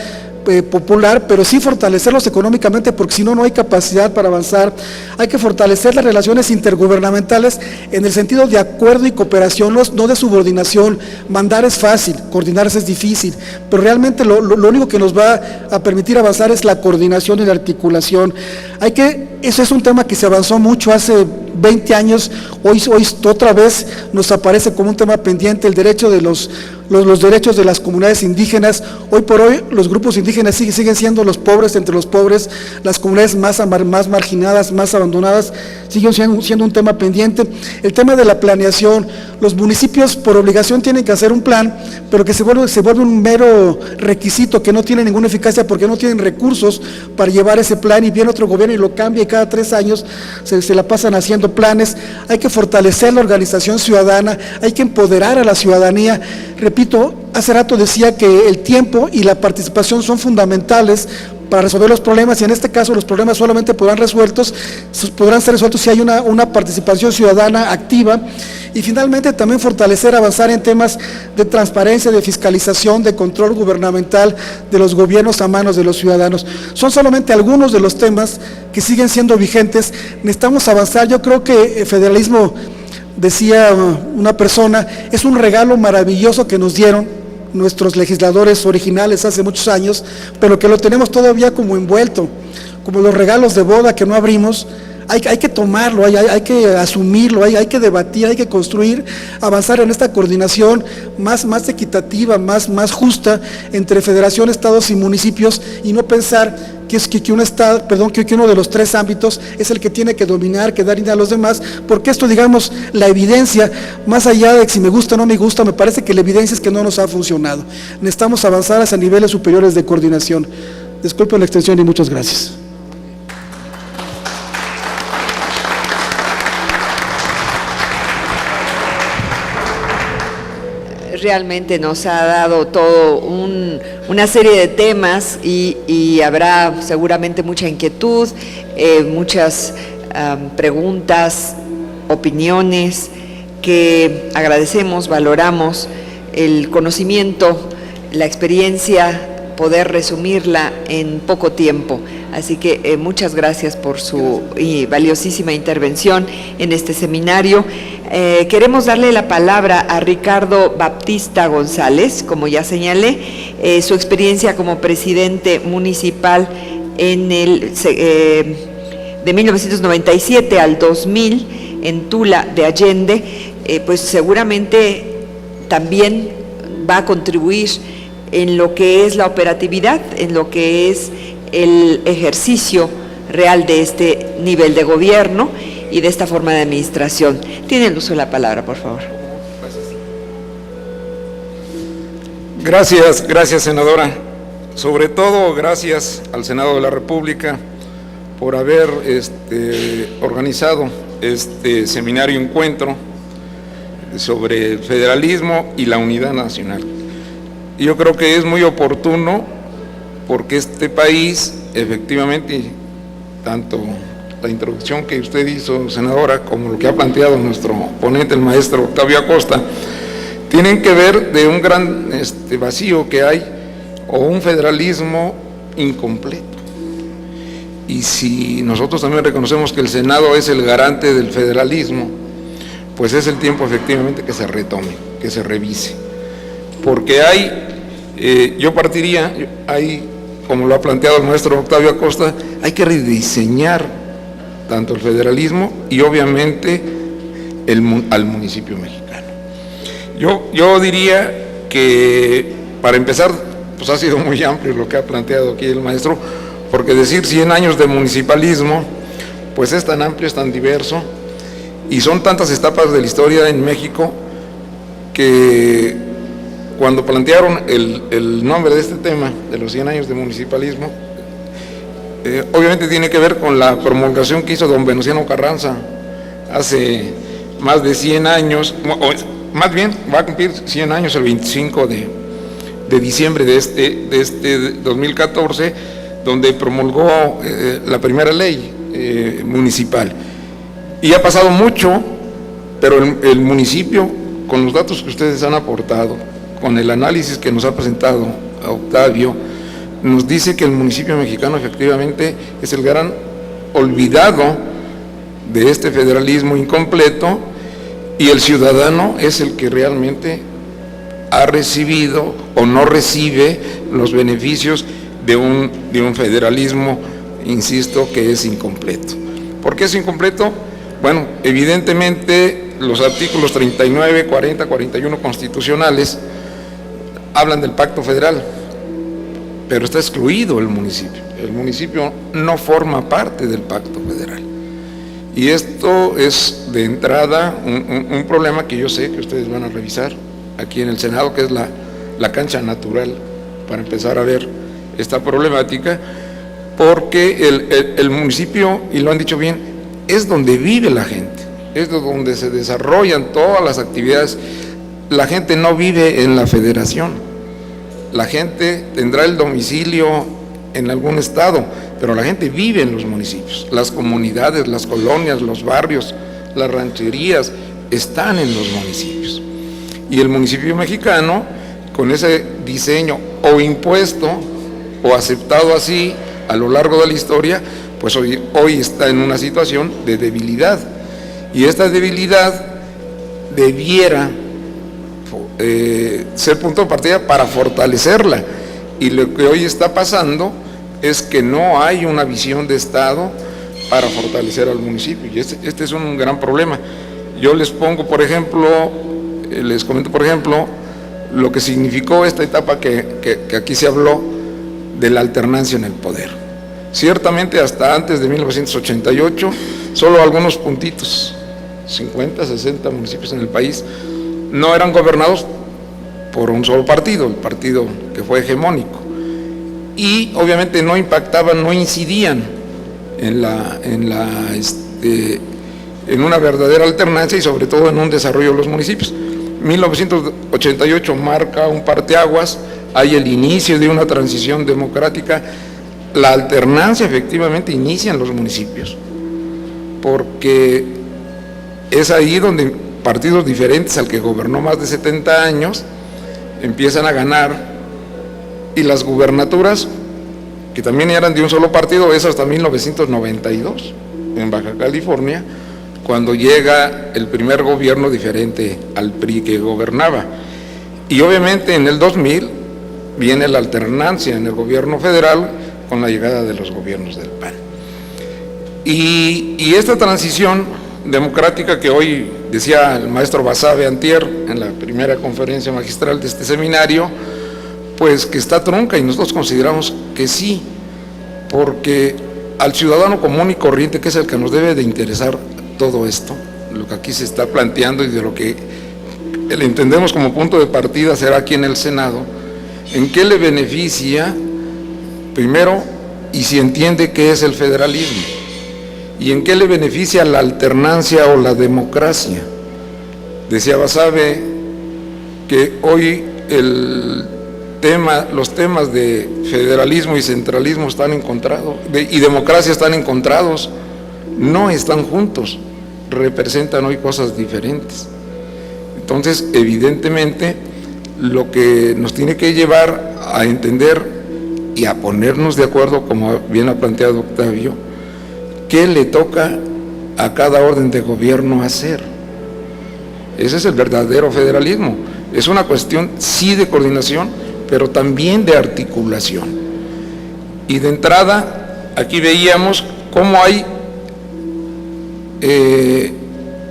popular, pero sí fortalecerlos económicamente, porque si no, no hay capacidad para avanzar. Hay que fortalecer las relaciones intergubernamentales en el sentido de acuerdo y cooperación, no de subordinación. Mandar es fácil, coordinarse es difícil, pero realmente lo único que nos va a permitir avanzar es la coordinación y la articulación. Eso es un tema que se avanzó mucho hace 20 años, hoy otra vez nos aparece como un tema pendiente el derecho de los derechos de las comunidades indígenas. Hoy por hoy los grupos indígenas siguen siendo los pobres entre los pobres, las comunidades más marginadas, más abandonadas, siguen siendo un tema pendiente. El tema de la planeación, los municipios por obligación tienen que hacer un plan, pero que se vuelve un mero requisito que no tiene ninguna eficacia porque no tienen recursos para llevar ese plan, y viene otro gobierno y lo cambia, y cada 3 años se la pasan haciendo planes. Hay que fortalecer la organización ciudadana, hay que empoderar a la ciudadanía. Repito, hace rato decía que el tiempo y la participación son fundamentales para resolver los problemas, y en este caso los problemas solamente podrán ser resueltos si hay una participación ciudadana activa. Y finalmente también avanzar en temas de transparencia, de fiscalización, de control gubernamental de los gobiernos a manos de los ciudadanos. Son solamente algunos de los temas que siguen siendo vigentes. Necesitamos avanzar. Yo creo que el federalismo, decía una persona, es un regalo maravilloso que nos dieron nuestros legisladores originales hace muchos años, pero que lo tenemos todavía como envuelto, como los regalos de boda que no abrimos. Hay que tomarlo, hay que asumirlo, hay que debatir, hay que construir, avanzar en esta coordinación más equitativa, más justa entre federación, estados y municipios, y no pensar que uno de los 3 ámbitos es el que tiene que dominar, que dar idea a los demás, porque esto, digamos, la evidencia, más allá de si me gusta o no me gusta, me parece que la evidencia es que no nos ha funcionado. Necesitamos avanzar hacia niveles superiores de coordinación. Disculpen la extensión y muchas gracias. Realmente nos ha dado todo una serie de temas y habrá seguramente mucha inquietud, muchas preguntas, opiniones que agradecemos, valoramos el conocimiento, la experiencia, poder resumirla en poco tiempo. Así que muchas gracias por su valiosísima intervención en este seminario. Queremos darle la palabra a Ricardo Baptista González, como ya señalé, su experiencia como presidente municipal de 1997 al 2000 en Tula de Allende, pues seguramente también va a contribuir en lo que es la operatividad, en lo que es el ejercicio real de este nivel de gobierno y de esta forma de administración. Tiene el uso de la palabra, por favor. Gracias, senadora. Sobre todo, gracias al Senado de la República por haber organizado este seminario encuentro sobre el federalismo y la unidad nacional. Yo creo que es muy oportuno porque este país, efectivamente, tanto la introducción que usted hizo, senadora, como lo que ha planteado nuestro ponente, el maestro Octavio Acosta, tienen que ver de un gran vacío que hay, o un federalismo incompleto. Y si nosotros también reconocemos que el Senado es el garante del federalismo, pues es el tiempo efectivamente que se retome, que se revise. Porque yo partiría, como lo ha planteado el maestro Octavio Acosta, hay que rediseñar tanto el federalismo y obviamente al municipio mexicano. Yo diría que, para empezar, pues ha sido muy amplio lo que ha planteado aquí el maestro, porque decir 100 años de municipalismo, pues es tan amplio, es tan diverso, y son tantas etapas de la historia en México que cuando plantearon el nombre de este tema, de los 100 años de municipalismo, obviamente tiene que ver con la promulgación que hizo don Venustiano Carranza hace más de 100 años, o más bien va a cumplir 100 años el 25 de diciembre de este 2014, donde promulgó la primera ley municipal. Y ha pasado mucho, pero el municipio, con los datos que ustedes han aportado, con el análisis que nos ha presentado Octavio, nos dice que el municipio mexicano efectivamente es el gran olvidado de este federalismo incompleto, y el ciudadano es el que realmente ha recibido o no recibe los beneficios de un federalismo, insisto, que es incompleto. ¿Por qué es incompleto? Bueno, evidentemente los artículos 39, 40, 41 constitucionales hablan del pacto federal, pero está excluido el municipio. El municipio no forma parte del pacto federal. Y esto es de entrada un problema que yo sé que ustedes van a revisar aquí en el Senado, que es la cancha natural para empezar a ver esta problemática, porque el municipio, y lo han dicho bien, es donde vive la gente, es donde se desarrollan todas las actividades. La gente no vive en la federación, la gente tendrá el domicilio en algún estado, pero la gente vive en los municipios. Las comunidades, las colonias, los barrios, las rancherías están en los municipios. Y el municipio mexicano, con ese diseño o impuesto o aceptado así a lo largo de la historia, pues hoy está en una situación de debilidad. Y esta debilidad debiera ser punto de partida para fortalecerla. Y lo que hoy está pasando es que no hay una visión de Estado para fortalecer al municipio, y este es un gran problema. Yo les pongo, por ejemplo, les comento, por ejemplo, lo que significó esta etapa que aquí se habló de la alternancia en el poder. Ciertamente hasta antes de 1988, solo algunos puntitos, 50, 60 municipios en el país, no eran gobernados por un solo partido, el partido que fue hegemónico. Y obviamente no impactaban, no incidían en una verdadera alternancia y sobre todo en un desarrollo de los municipios. 1988 marca un parteaguas, hay el inicio de una transición democrática. La alternancia efectivamente inicia en los municipios, porque es ahí donde partidos diferentes al que gobernó más de 70 años empiezan a ganar. Y las gubernaturas, que también eran de un solo partido, es hasta 1992, en Baja California, cuando llega el primer gobierno diferente al PRI que gobernaba. Y obviamente en el 2000 viene la alternancia en el gobierno federal con la llegada de los gobiernos del PAN. Y esta transición democrática que hoy decía el maestro Basabe antier en la primera conferencia magistral de este seminario, pues que está trunca, y nosotros consideramos que sí, porque al ciudadano común y corriente, que es el que nos debe de interesar todo esto, lo que aquí se está planteando y de lo que le entendemos como punto de partida será aquí en el Senado, ¿en qué le beneficia, primero, y si entiende qué es el federalismo? ¿Y en qué le beneficia la alternancia o la democracia? Decía Basabe que hoy los temas de federalismo y centralismo están encontrados, y democracia están encontrados, no están juntos, representan hoy cosas diferentes. Entonces, evidentemente, lo que nos tiene que llevar a entender y a ponernos de acuerdo, como bien ha planteado Octavio, qué le toca a cada orden de gobierno hacer. Ese es el verdadero federalismo. Es una cuestión, sí, de coordinación, pero también de articulación. Y de entrada, aquí veíamos cómo hay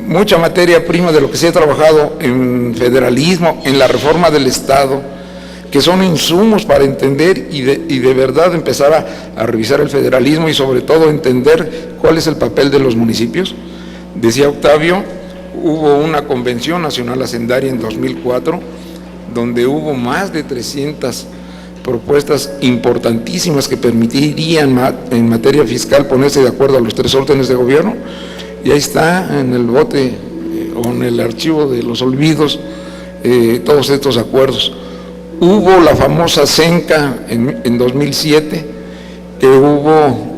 mucha materia prima de lo que se ha trabajado en federalismo, en la reforma del Estado, que son insumos para entender y de verdad empezar a revisar el federalismo y sobre todo entender cuál es el papel de los municipios. Decía Octavio, hubo una convención nacional hacendaria en 2004, donde hubo más de 300 propuestas importantísimas que permitirían en materia fiscal ponerse de acuerdo a los 3 órdenes de gobierno, y ahí está en el bote o en el archivo de los olvidos todos estos acuerdos. Hubo la famosa CENCA en 2007, que hubo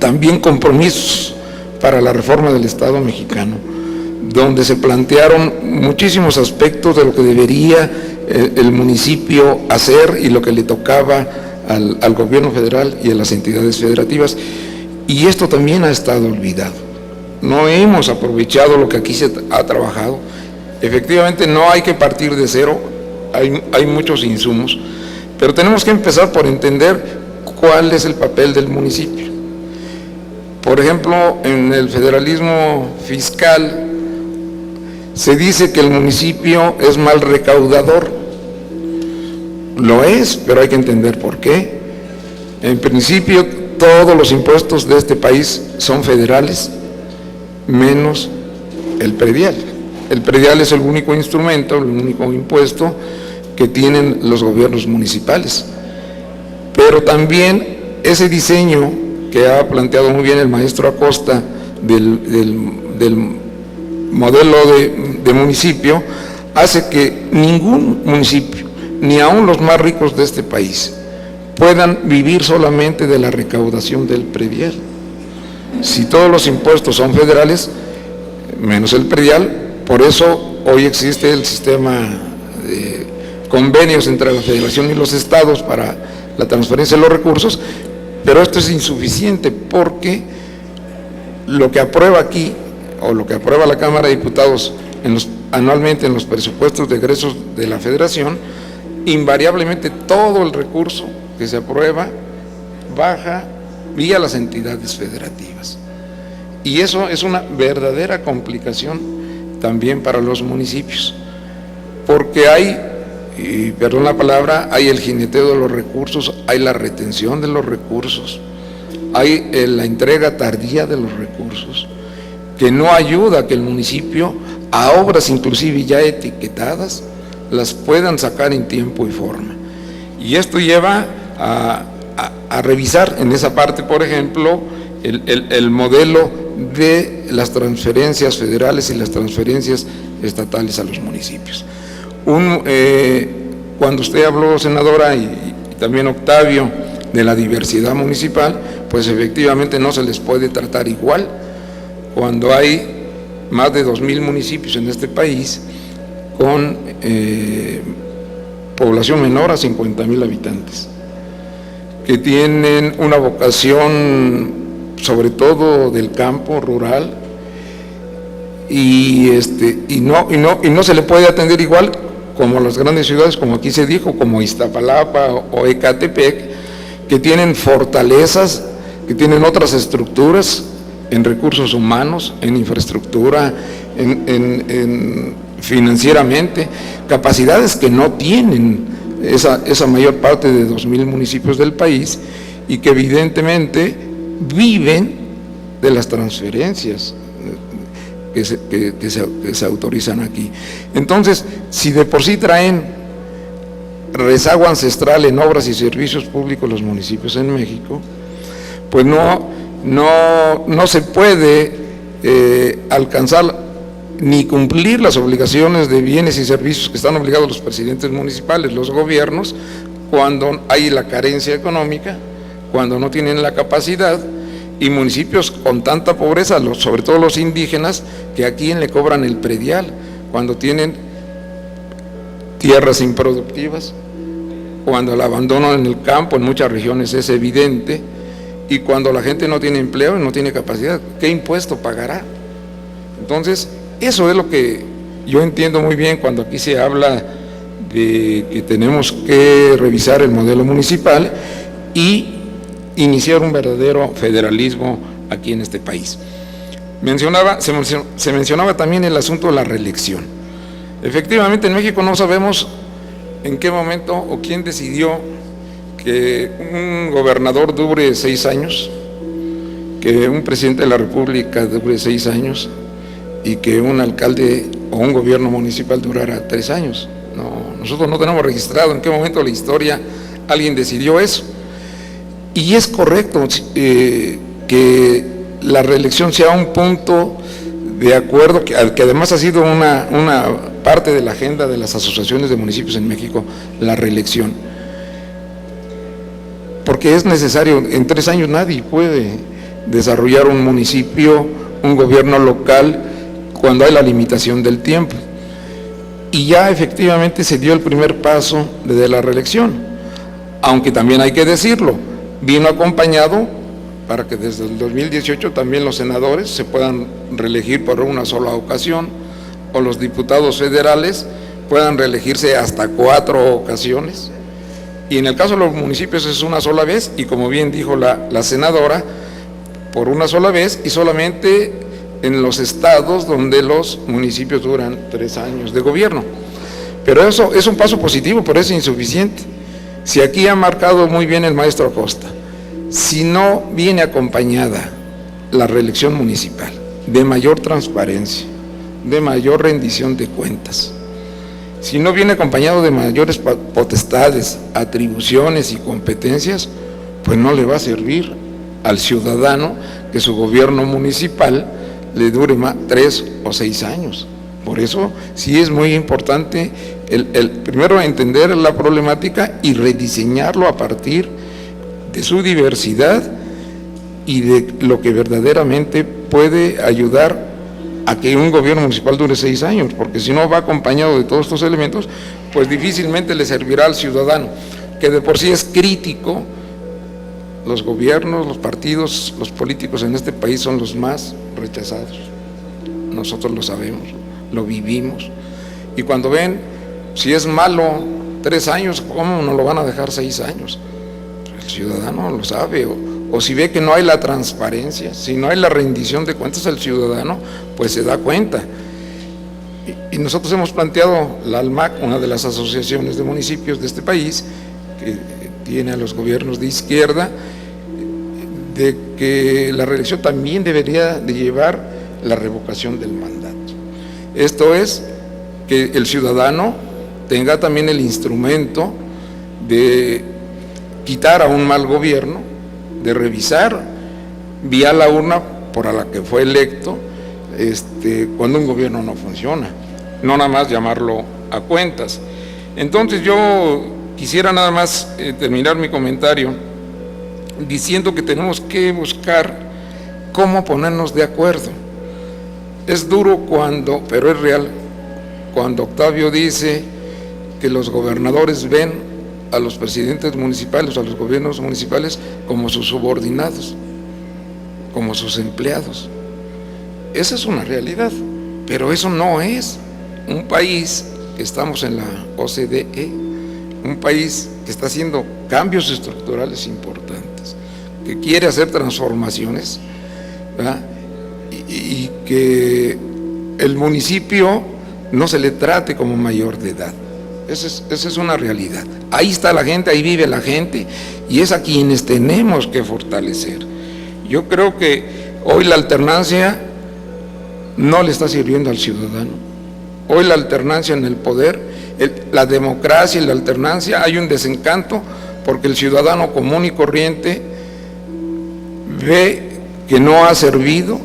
también compromisos para la reforma del Estado mexicano, donde se plantearon muchísimos aspectos de lo que debería el municipio hacer y lo que le tocaba al gobierno federal y a las entidades federativas, y esto también ha estado olvidado. No hemos aprovechado lo que aquí se ha trabajado. Efectivamente no hay que partir de cero, hay muchos insumos, pero tenemos que empezar por entender cuál es el papel del municipio. Por ejemplo, en el federalismo fiscal se dice que el municipio es mal recaudador. Lo es, pero hay que entender por qué. En principio, todos los impuestos de este país son federales, menos el predial. El predial es el único instrumento, el único impuesto que tienen los gobiernos municipales. Pero también ese diseño que ha planteado muy bien el maestro Acosta del modelo de municipio, hace que ningún municipio, ni aun los más ricos de este país, puedan vivir solamente de la recaudación del predial. Si todos los impuestos son federales, menos el predial, por eso hoy existe el sistema de convenios entre la Federación y los estados para la transferencia de los recursos, pero esto es insuficiente porque lo que aprueba aquí, o lo que aprueba la Cámara de Diputados anualmente en los presupuestos de egresos de la Federación, invariablemente todo el recurso que se aprueba baja vía las entidades federativas. Y eso es una verdadera complicación también para los municipios, porque hay, y perdón la palabra, hay el jineteo de los recursos, hay la retención de los recursos, hay la entrega tardía de los recursos, que no ayuda a que el municipio, a obras inclusive ya etiquetadas, las puedan sacar en tiempo y forma. Y esto lleva a revisar en esa parte, por ejemplo, el modelo de las transferencias federales y las transferencias estatales a los municipios. Cuando usted habló, senadora, y también Octavio, de la diversidad municipal, pues efectivamente no se les puede tratar igual cuando hay más de 2,000 municipios en este país con población menor a 50,000 habitantes, que tienen una vocación sobre todo del campo rural, y no se le puede atender igual como las grandes ciudades, como aquí se dijo, como Iztapalapa o Ecatepec, que tienen fortalezas, que tienen otras estructuras en recursos humanos, en infraestructura, en financieramente, capacidades que no tienen esa mayor parte de 2,000 municipios del país, y que evidentemente viven de las transferencias que se autorizan aquí. Entonces, si de por sí traen rezago ancestral en obras y servicios públicos los municipios en México, pues no se puede alcanzar ni cumplir las obligaciones de bienes y servicios que están obligados los presidentes municipales, los gobiernos, cuando hay la carencia económica, cuando no tienen la capacidad, y municipios con tanta pobreza, sobre todo los indígenas, que a quién le cobran el predial, cuando tienen tierras improductivas, cuando el abandono en el campo en muchas regiones es evidente, y cuando la gente no tiene empleo y no tiene capacidad, ¿qué impuesto pagará? Entonces, eso es lo que yo entiendo muy bien cuando aquí se habla de que tenemos que revisar el modelo municipal y iniciar un verdadero federalismo aquí en este país. Se mencionaba también el asunto de la reelección. Efectivamente, en México no sabemos en qué momento o quién decidió que un gobernador dure 6 años, que un presidente de la República dure 6 años y que un alcalde o un gobierno municipal durara 3 años. Nosotros no tenemos registrado en qué momento de la historia alguien decidió eso. Y es correcto que la reelección sea un punto de acuerdo, que además ha sido una parte de la agenda de las asociaciones de municipios en México, la reelección. Porque es necesario, en 3 años nadie puede desarrollar un municipio, un gobierno local, cuando hay la limitación del tiempo. Y ya efectivamente se dio el primer paso desde la reelección, aunque también hay que decirlo, vino acompañado para que desde el 2018 también los senadores se puedan reelegir por una sola ocasión, o los diputados federales puedan reelegirse hasta 4 ocasiones. Y en el caso de los municipios es una sola vez, y como bien dijo la senadora, por una sola vez, y solamente en los estados donde los municipios duran 3 años de gobierno. Pero eso es un paso positivo, pero es insuficiente. Si aquí ha marcado muy bien el maestro Acosta, si no viene acompañada la reelección municipal de mayor transparencia, de mayor rendición de cuentas, si no viene acompañado de mayores potestades, atribuciones y competencias, pues no le va a servir al ciudadano que su gobierno municipal le dure 3 o 6 años. Por eso sí es muy importante primero entender la problemática y rediseñarlo a partir de su diversidad y de lo que verdaderamente puede ayudar a que un gobierno municipal dure 6 años, porque si no va acompañado de todos estos elementos, pues difícilmente le servirá al ciudadano, que de por sí es crítico. Los gobiernos, los partidos, los políticos en este país son los más rechazados. Nosotros lo sabemos, lo vivimos. Y cuando ven, si es malo 3 años, ¿cómo nos lo van a dejar 6 años? El ciudadano lo sabe, o si ve que no hay la transparencia, si no hay la rendición de cuentas, el ciudadano pues se da cuenta. Y nosotros hemos planteado, la ALMAC, una de las asociaciones de municipios de este país, que tiene a los gobiernos de izquierda, de que la reelección también debería de llevar la revocación del mandato. Esto es, que el ciudadano tenga también el instrumento de quitar a un mal gobierno, de revisar vía la urna por la que fue electo, cuando un gobierno no funciona, no nada más llamarlo a cuentas. Entonces yo quisiera nada más terminar mi comentario diciendo que tenemos que buscar cómo ponernos de acuerdo. Es duro pero es real, cuando Octavio dice que los gobernadores ven a los presidentes municipales, a los gobiernos municipales, como sus subordinados, como sus empleados. Esa es una realidad, pero eso no es un país que estamos en la OCDE, un país que está haciendo cambios estructurales importantes, que quiere hacer transformaciones, ¿verdad? Y que el municipio no se le trate como mayor de edad. Esa es una realidad. Ahí está la gente, ahí vive la gente, y es a quienes tenemos que fortalecer. Yo creo que hoy la alternancia no le está sirviendo al ciudadano. Hoy la alternancia en el poder, la democracia y la alternancia, hay un desencanto porque el ciudadano común y corriente ve que no ha servido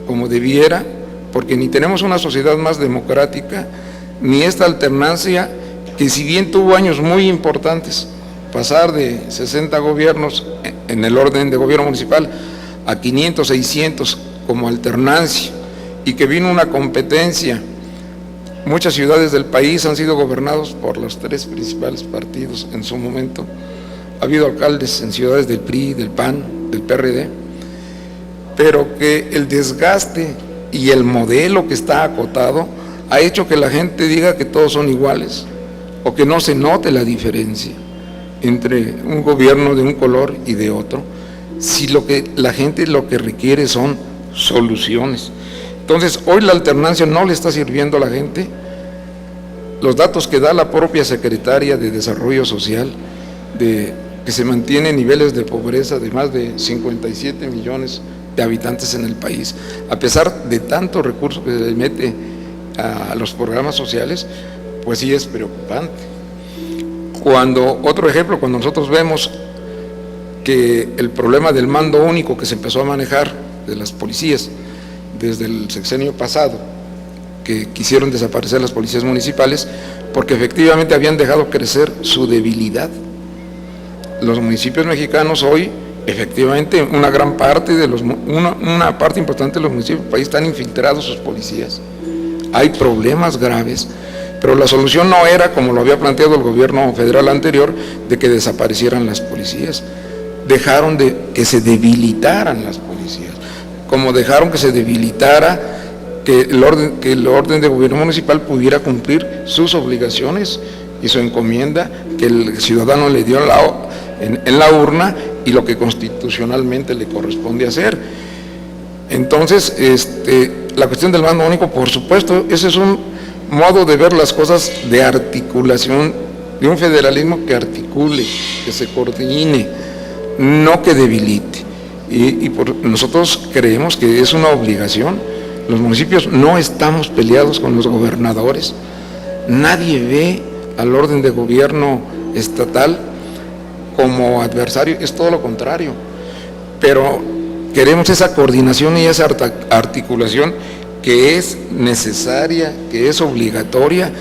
como debiera, porque ni tenemos una sociedad más democrática, ni esta alternancia, que si bien tuvo años muy importantes, pasar de 60 gobiernos en el orden de gobierno municipal a 500, 600 como alternancia, y que vino una competencia. Muchas ciudades del país han sido gobernados por los 3 principales partidos en su momento. Ha habido alcaldes en ciudades del PRI, del PAN, del PRD, pero que el desgaste y el modelo que está acotado ha hecho que la gente diga que todos son iguales, o que no se note la diferencia entre un gobierno de un color y de otro, si la gente lo que requiere son soluciones. Entonces, hoy la alternancia no le está sirviendo a la gente. Los datos que da la propia Secretaria de Desarrollo Social, de que se mantienen niveles de pobreza de más de 57 millones de habitantes en el país, a pesar de tanto recurso que se le mete a los programas sociales, pues sí es preocupante. Otro ejemplo, cuando nosotros vemos que el problema del mando único que se empezó a manejar de las policías desde el sexenio pasado, que quisieron desaparecer las policías municipales porque efectivamente habían dejado crecer su debilidad. Los municipios mexicanos hoy, efectivamente, una parte importante de los municipios del país están infiltrados sus policías. Hay problemas graves, pero la solución no era, como lo había planteado el gobierno federal anterior, de que desaparecieran las policías. Dejaron de que se debilitaran las policías, como dejaron que se debilitara que el orden de gobierno municipal pudiera cumplir sus obligaciones y su encomienda que el ciudadano le dio en la urna y lo que constitucionalmente le corresponde hacer. Entonces, la cuestión del mando único, por supuesto, ese es un modo de ver las cosas de articulación, de un federalismo que articule, que se coordine, no que debilite. Nosotros creemos que es una obligación. Los municipios no estamos peleados con los gobernadores. Nadie ve al orden de gobierno estatal como adversario, es todo lo contrario. Pero queremos esa coordinación y esa articulación que es necesaria, que es obligatoria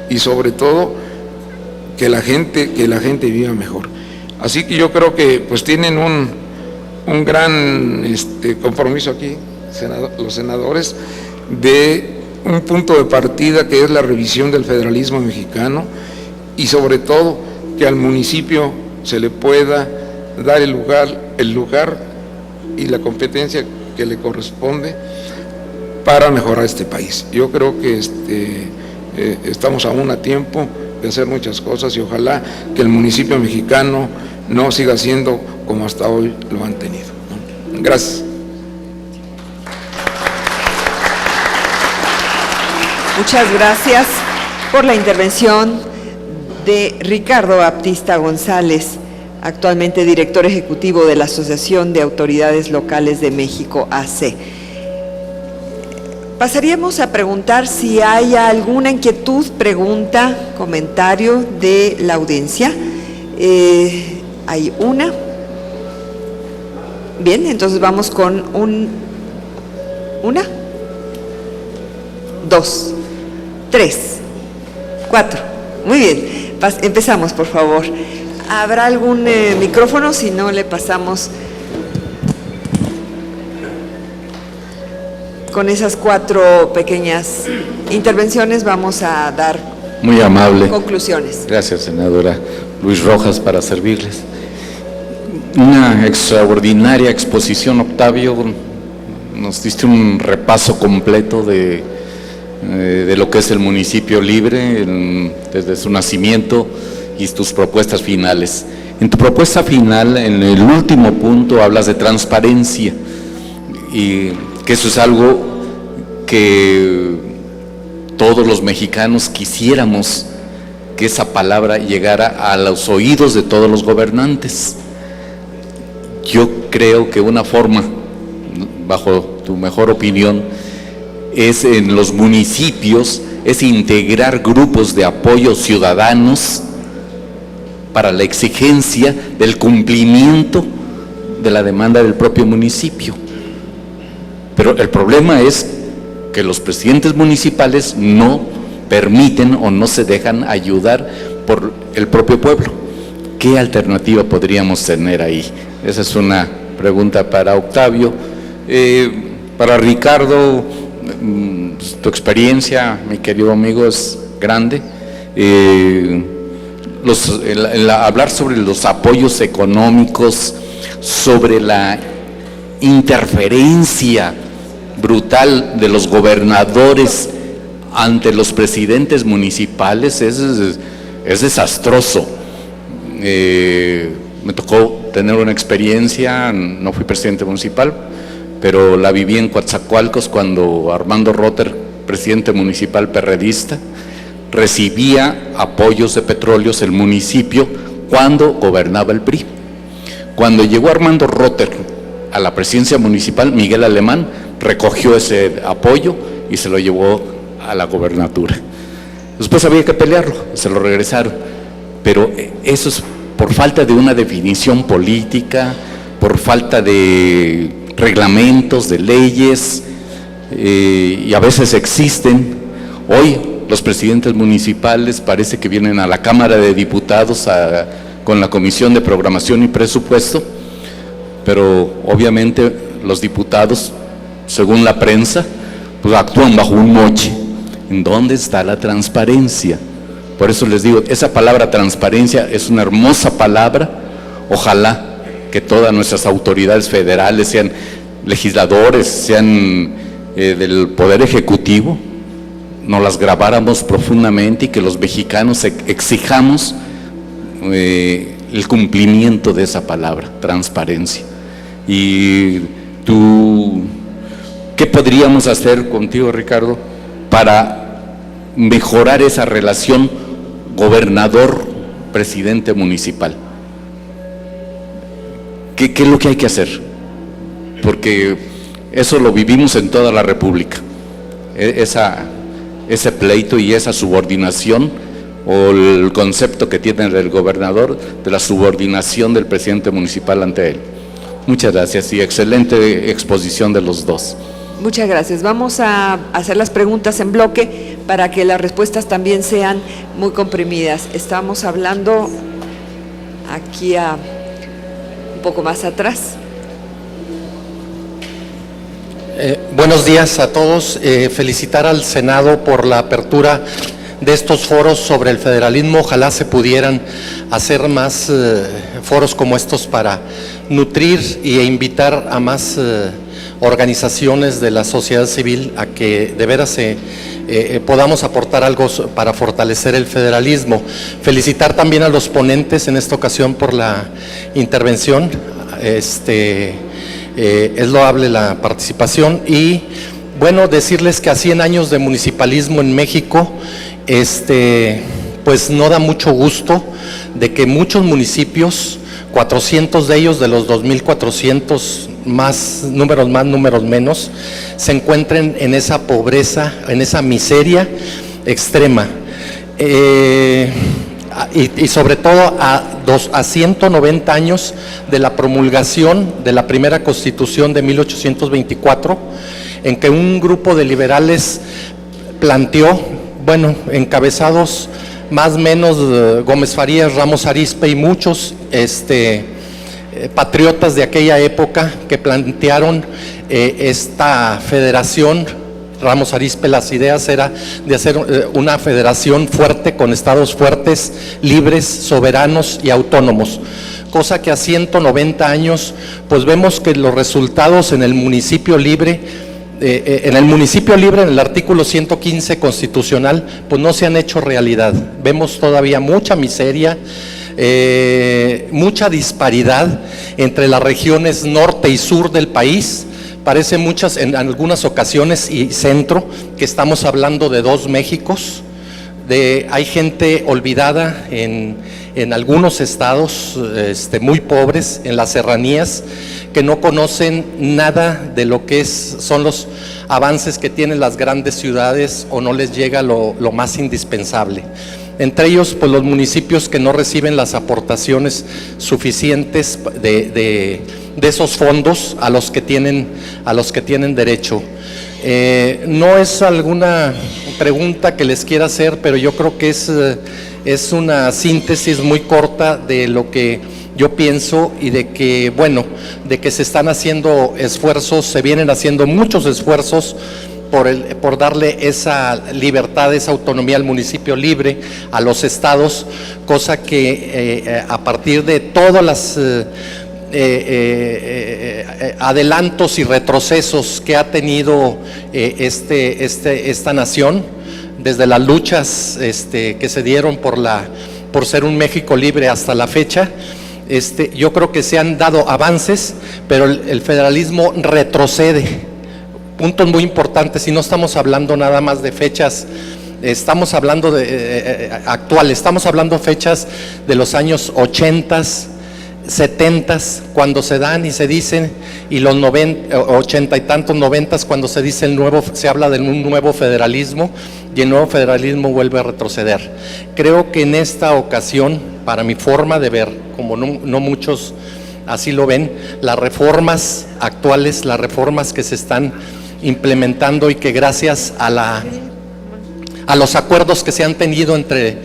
y sobre todo que la gente viva mejor. Así que yo creo que pues tienen un gran compromiso aquí, los senadores, de un punto de partida que es la revisión del federalismo mexicano y sobre todo que al municipio se le pueda dar el lugar y la competencia que le corresponde para mejorar este país. Yo creo que estamos aún a tiempo de hacer muchas cosas y ojalá que el municipio mexicano no siga siendo como hasta hoy lo han tenido, ¿no? Gracias. Muchas gracias por la intervención de Ricardo Baptista González, actualmente director ejecutivo de la Asociación de Autoridades Locales de México, AC. Pasaríamos a preguntar si hay alguna inquietud, pregunta, comentario de la audiencia. Hay una. Bien, entonces vamos con una, 2, 3, 4. Muy bien, empezamos, por favor. ¿Habrá algún micrófono? Si no, le pasamos con esas 4 pequeñas intervenciones. Vamos a dar muy amable conclusiones. Gracias, senadora. Luis Rojas, para servirles. Una extraordinaria exposición, Octavio. Nos diste un repaso completo de lo que es el municipio libre desde su nacimiento y tus propuestas finales. En tu propuesta final, en el último punto, hablas de transparencia y que eso es algo que todos los mexicanos quisiéramos que esa palabra llegara a los oídos de todos los gobernantes. Yo creo que una forma, bajo tu mejor opinión, es en los municipios, es integrar grupos de apoyo ciudadanos para la exigencia del cumplimiento de la demanda del propio municipio. Pero el problema es que los presidentes municipales no permiten o no se dejan ayudar por el propio pueblo. ¿Qué alternativa podríamos tener ahí? Esa es una pregunta para Octavio. Para Ricardo, tu experiencia, mi querido amigo, es grande. Hablar sobre los apoyos económicos, sobre la interferencia brutal de los gobernadores ante los presidentes municipales es desastroso. Me tocó tener una experiencia, no fui presidente municipal, pero la viví en Coatzacoalcos cuando Armando Rotter, presidente municipal perredista, recibía apoyos de petróleos el municipio cuando gobernaba el PRI. Cuando llegó Armando Rotter a la presidencia municipal, Miguel Alemán recogió ese apoyo y se lo llevó a la gobernatura. Después había que pelearlo, se lo regresaron. Pero eso es por falta de una definición política, por falta de reglamentos, de leyes, y a veces existen. Hoy los presidentes municipales parece que vienen a la Cámara de Diputados con la Comisión de Programación y Presupuesto, pero obviamente los diputados, según la prensa, pues actúan bajo un moche. ¿En dónde está la transparencia? Por eso les digo, esa palabra transparencia es una hermosa palabra. Ojalá que todas nuestras autoridades federales, sean legisladores, sean del Poder Ejecutivo, nos las grabáramos profundamente y que los mexicanos exijamos el cumplimiento de esa palabra, transparencia. Y tú, ¿qué podríamos hacer contigo, Ricardo, para mejorar esa relación gobernador-presidente municipal? ¿Qué es lo que hay que hacer? Porque eso lo vivimos en toda la República, ese pleito y esa subordinación, o el concepto que tiene el gobernador de la subordinación del presidente municipal ante él. Muchas gracias y excelente exposición de los dos. Muchas gracias. Vamos a hacer las preguntas en bloque para que las respuestas también sean muy comprimidas. Estamos hablando aquí un poco más atrás. Buenos días a todos. Felicitar al Senado por la apertura de estos foros sobre el federalismo. Ojalá se pudieran hacer más foros como estos para nutrir e invitar a más organizaciones de la sociedad civil a que de veras podamos aportar algo para fortalecer el federalismo. Felicitar también a los ponentes en esta ocasión por la intervención. Es loable la participación y bueno, decirles que a 100 años de municipalismo en México, pues no da mucho gusto de que muchos municipios, 400 de ellos de los 2.400, más, números menos, se encuentren en esa pobreza, en esa miseria extrema. Y sobre todo a 190 años de la promulgación de la primera Constitución de 1824, en que un grupo de liberales planteó, bueno, encabezados más o menos Gómez Farías, Ramos Arizpe y muchos patriotas de aquella época que plantearon esta federación. Ramos Arizpe, las ideas era de hacer una federación fuerte con estados fuertes, libres, soberanos y autónomos, cosa que a 190 años pues vemos que los resultados en el municipio libre, en el artículo 115 constitucional, pues no se han hecho realidad. Vemos todavía mucha miseria, mucha disparidad entre las regiones norte y sur del país. Parece en algunas ocasiones y centro que estamos hablando de dos Méxicos. Hay gente olvidada en algunos estados muy pobres, en las serranías, que no conocen nada de lo que son los avances que tienen las grandes ciudades o no les llega lo más indispensable. Entre ellos, pues los municipios que no reciben las aportaciones suficientes de esos fondos a los que tienen derecho. No es alguna pregunta que les quiera hacer, pero yo creo que es una síntesis muy corta de lo que yo pienso y de que, bueno, de que se están haciendo esfuerzos, se vienen haciendo muchos esfuerzos por darle esa libertad, esa autonomía al municipio libre, a los estados, cosa que a partir de todas las adelantos y retrocesos que ha tenido esta nación, desde las luchas que se dieron por ser un México libre hasta la fecha, yo creo que se han dado avances, pero el federalismo retrocede. Puntos muy importantes, y no estamos hablando nada más de fechas, estamos hablando actuales, estamos hablando de fechas de los años 80, 70s cuando se dan y se dicen, y los 80 y tantos 90s cuando se dice se habla de un nuevo federalismo, y el nuevo federalismo vuelve a retroceder. Creo que en esta ocasión, para mi forma de ver, como no muchos así lo ven, las reformas actuales, las reformas que se están implementando y que gracias a los acuerdos que se han tenido entre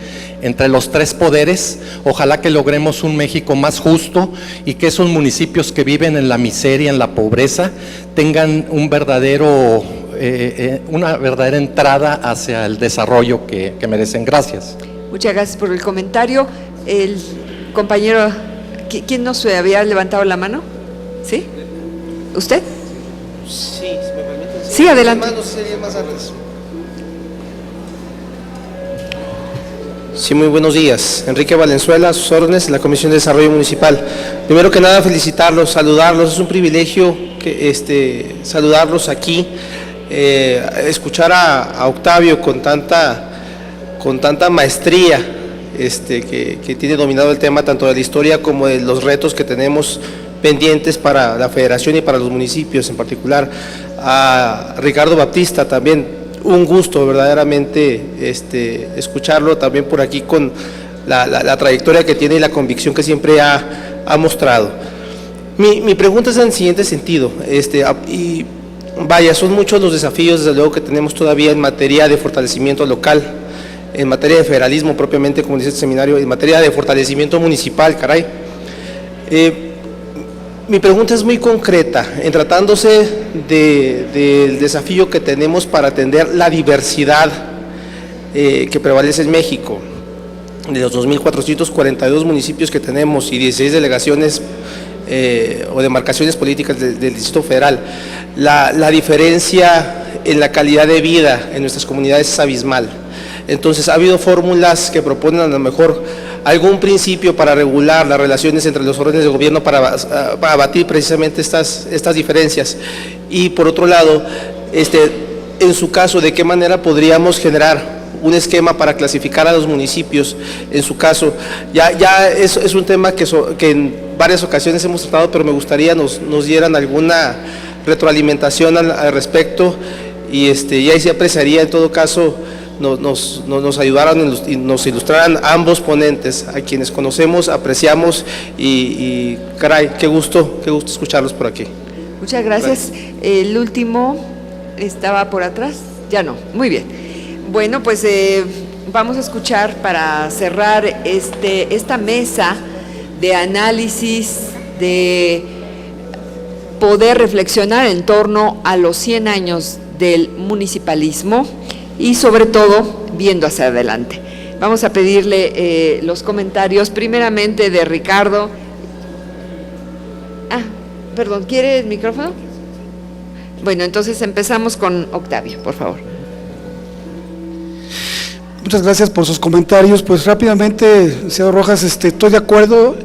los tres poderes, ojalá que logremos un México más justo y que esos municipios que viven en la miseria, en la pobreza, tengan una verdadera entrada hacia el desarrollo que merecen. Gracias. Muchas gracias por el comentario. El compañero, ¿quién nos había levantado la mano? ¿Sí? ¿Usted? Sí, si me permiten. Sí, adelante. Más antes. Sí, muy buenos días. Enrique Valenzuela, a sus órdenes, la Comisión de Desarrollo Municipal. Primero que nada, felicitarlos, saludarlos. Es un privilegio saludarlos aquí, escuchar a Octavio con tanta maestría, que tiene dominado el tema tanto de la historia como de los retos que tenemos pendientes para la Federación y para los municipios en particular. A Ricardo Baptista también, un gusto verdaderamente escucharlo también por aquí con la trayectoria que tiene y la convicción que siempre ha mostrado. Mi pregunta es en el siguiente sentido, y vaya, son muchos los desafíos desde luego que tenemos todavía en materia de fortalecimiento local, en materia de federalismo propiamente, como dice el seminario, en materia de fortalecimiento municipal, caray. Mi pregunta es muy concreta, en tratándose del desafío que tenemos para atender la diversidad que prevalece en México, de los 2.442 municipios que tenemos y 16 delegaciones o demarcaciones políticas del Distrito Federal, la diferencia en la calidad de vida en nuestras comunidades es abismal. Entonces ha habido fórmulas que proponen a lo mejor algún principio para regular las relaciones entre los órdenes de gobierno para abatir precisamente estas diferencias. Y por otro lado, en su caso, ¿de qué manera podríamos generar un esquema para clasificar a los municipios? En su caso, ya es un tema que en varias ocasiones hemos tratado, pero me gustaría nos dieran alguna retroalimentación al respecto, y ahí se apreciaría en todo caso nos ayudaran y nos ilustraran ambos ponentes, a quienes conocemos, apreciamos y caray, qué gusto escucharlos por aquí. Muchas gracias. El último estaba por atrás, ya no, muy bien. Bueno, pues vamos a escuchar para cerrar esta mesa de análisis, de poder reflexionar en torno a los 100 años del municipalismo y sobre todo viendo hacia adelante. Vamos a pedirle los comentarios primeramente de Ricardo. Perdón, ¿quiere el micrófono? Bueno, entonces empezamos con Octavio, por favor. Muchas gracias por sus comentarios. Pues rápidamente, señor Rojas, estoy de acuerdo.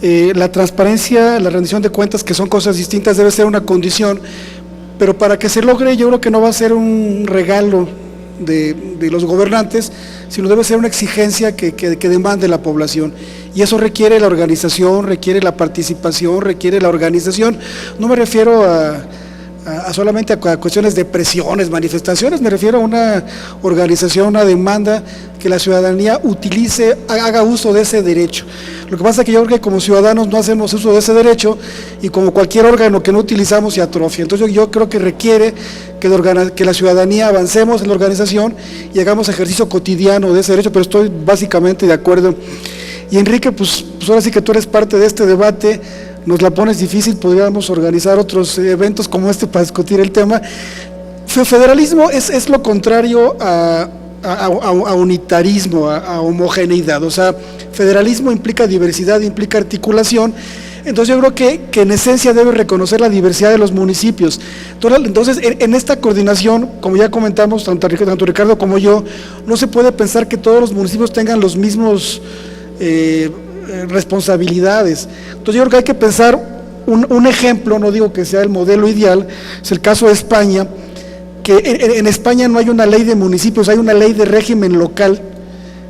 La transparencia, la rendición de cuentas, que son cosas distintas, debe ser una condición, pero para que se logre, yo creo que no va a ser un regalo de los gobernantes, sino debe ser una exigencia que demande la población, y eso requiere la organización, requiere la participación, requiere la organización. No me refiero a solamente a cuestiones de presiones, manifestaciones, me refiero a una organización, una demanda, que la ciudadanía utilice, haga uso de ese derecho. Lo que pasa es que yo creo que como ciudadanos no hacemos uso de ese derecho, y como cualquier órgano que no utilizamos se atrofia. Entonces yo creo que requiere que la ciudadanía avancemos en la organización y hagamos ejercicio cotidiano de ese derecho, pero estoy básicamente de acuerdo. Y Enrique, pues ahora sí que tú eres parte de este debate, nos la pones difícil, podríamos organizar otros eventos como este para discutir el tema. Federalismo es lo contrario a unitarismo, a homogeneidad. O sea, federalismo implica diversidad, implica articulación. Entonces yo creo que en esencia debe reconocer la diversidad de los municipios. Entonces en esta coordinación, como ya comentamos, tanto Ricardo como yo, no se puede pensar que todos los municipios tengan los mismos responsabilidades. Entonces yo creo que hay que pensar un ejemplo, no digo que sea el modelo ideal, es el caso de España, que en España no hay una ley de municipios, hay una ley de régimen local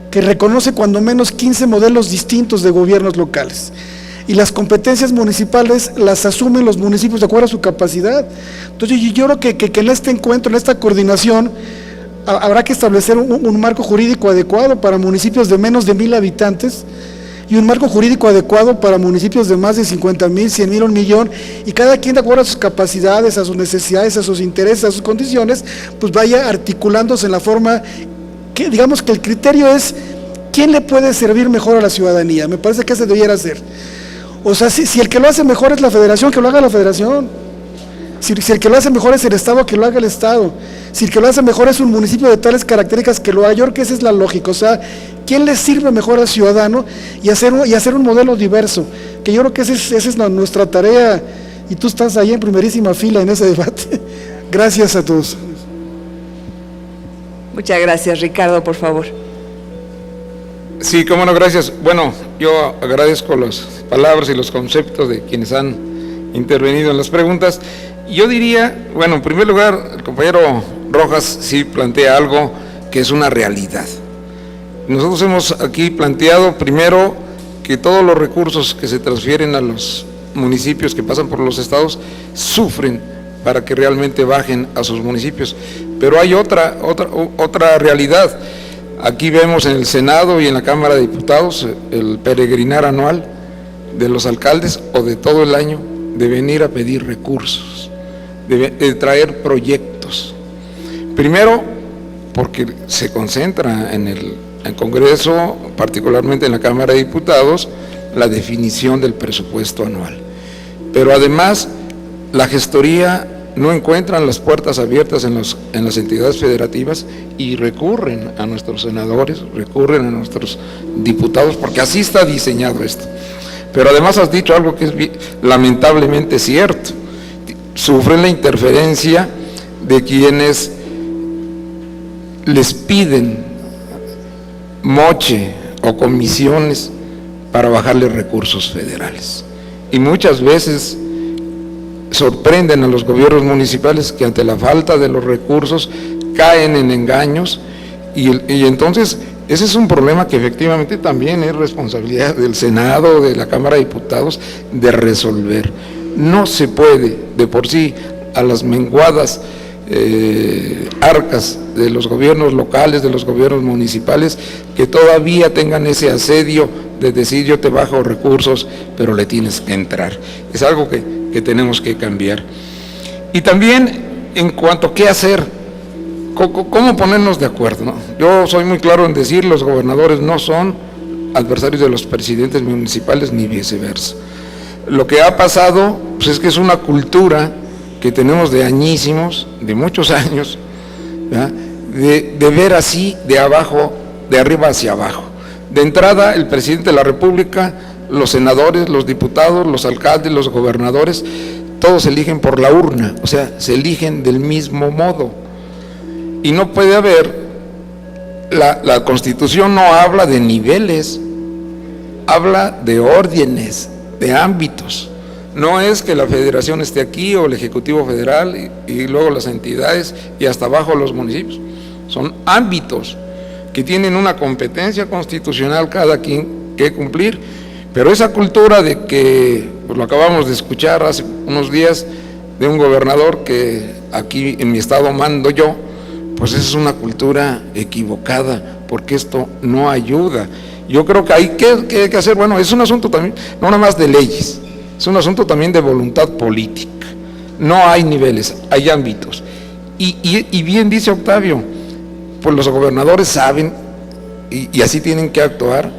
que reconoce cuando menos 15 modelos distintos de gobiernos locales. y las competencias municipales las asumen los municipios de acuerdo a su capacidad. Entonces yo creo que en este encuentro, en esta coordinación, habrá que establecer un marco jurídico adecuado para municipios de menos de 1,000 habitantes y un marco jurídico adecuado para municipios de más de 50,000, 100,000, 1,000,000, y cada quien de acuerdo a sus capacidades, a sus necesidades, a sus intereses, a sus condiciones, pues vaya articulándose en la forma que, digamos que el criterio es quién le puede servir mejor a la ciudadanía. Me parece que ese debiera ser. O sea, si el que lo hace mejor es la federación, que lo haga la federación. Si el que lo hace mejor es el Estado, que lo haga el Estado. Si el que lo hace mejor es un municipio de tales características, que lo haga. Yo creo que esa es la lógica. O sea, ¿quién le sirve mejor al ciudadano? Y hacer un modelo diverso. Que yo creo que esa es nuestra tarea. Y tú estás ahí en primerísima fila en ese debate. Gracias a todos. Muchas gracias. Ricardo, por favor. Sí, cómo no, gracias. Bueno, yo agradezco las palabras y los conceptos de quienes han intervenido en las preguntas. Yo diría, bueno, en primer lugar, el compañero Rojas sí plantea algo que es una realidad. Nosotros hemos aquí planteado primero que todos los recursos que se transfieren a los municipios que pasan por los estados sufren para que realmente bajen a sus municipios. Pero hay otra realidad. Aquí vemos en el Senado y en la Cámara de Diputados el peregrinar anual de los alcaldes o de todo el año de venir a pedir recursos, de traer proyectos. Primero, porque se concentra en el Congreso, particularmente en la Cámara de Diputados, la definición del presupuesto anual. Pero además, la gestoría no encuentran las puertas abiertas en las entidades federativas y recurren a nuestros senadores, recurren a nuestros diputados, porque así está diseñado esto. Pero además has dicho algo que es lamentablemente cierto. Sufren la interferencia de quienes les piden moche o comisiones para bajarle recursos federales. Y muchas veces sorprenden a los gobiernos municipales que ante la falta de los recursos caen en engaños y entonces ese es un problema que efectivamente también es responsabilidad del Senado, de la Cámara de Diputados, de resolver. No se puede de por sí a las menguadas arcas de los gobiernos locales, de los gobiernos municipales, que todavía tengan ese asedio de decir yo te bajo recursos, pero le tienes que entrar. Es algo que tenemos que cambiar. Y también en cuanto a qué hacer, cómo ponernos de acuerdo, ¿no? Yo soy muy claro en decir, los gobernadores no son adversarios de los presidentes municipales ni viceversa. Lo que ha pasado pues, es que es una cultura que tenemos de añísimos, de muchos años, de ver así de abajo, de arriba hacia abajo. De entrada, el presidente de la República, los senadores, los diputados, los alcaldes, los gobernadores, todos se eligen por la urna, o sea, se eligen del mismo modo. Y no puede haber, la Constitución no habla de niveles, habla de órdenes, de ámbitos. No es que la federación esté aquí o el Ejecutivo Federal y luego las entidades y hasta abajo los municipios. Son ámbitos que tienen una competencia constitucional cada quien que cumplir, pero esa cultura de que, pues lo acabamos de escuchar hace unos días de un gobernador que aquí en mi estado mando yo, pues esa es una cultura equivocada, porque esto no ayuda. Yo creo que hay que hacer, bueno, es un asunto también, no nada más de leyes, es un asunto también de voluntad política. No hay niveles, hay ámbitos. Y bien dice Octavio, pues los gobernadores saben, y así tienen que actuar,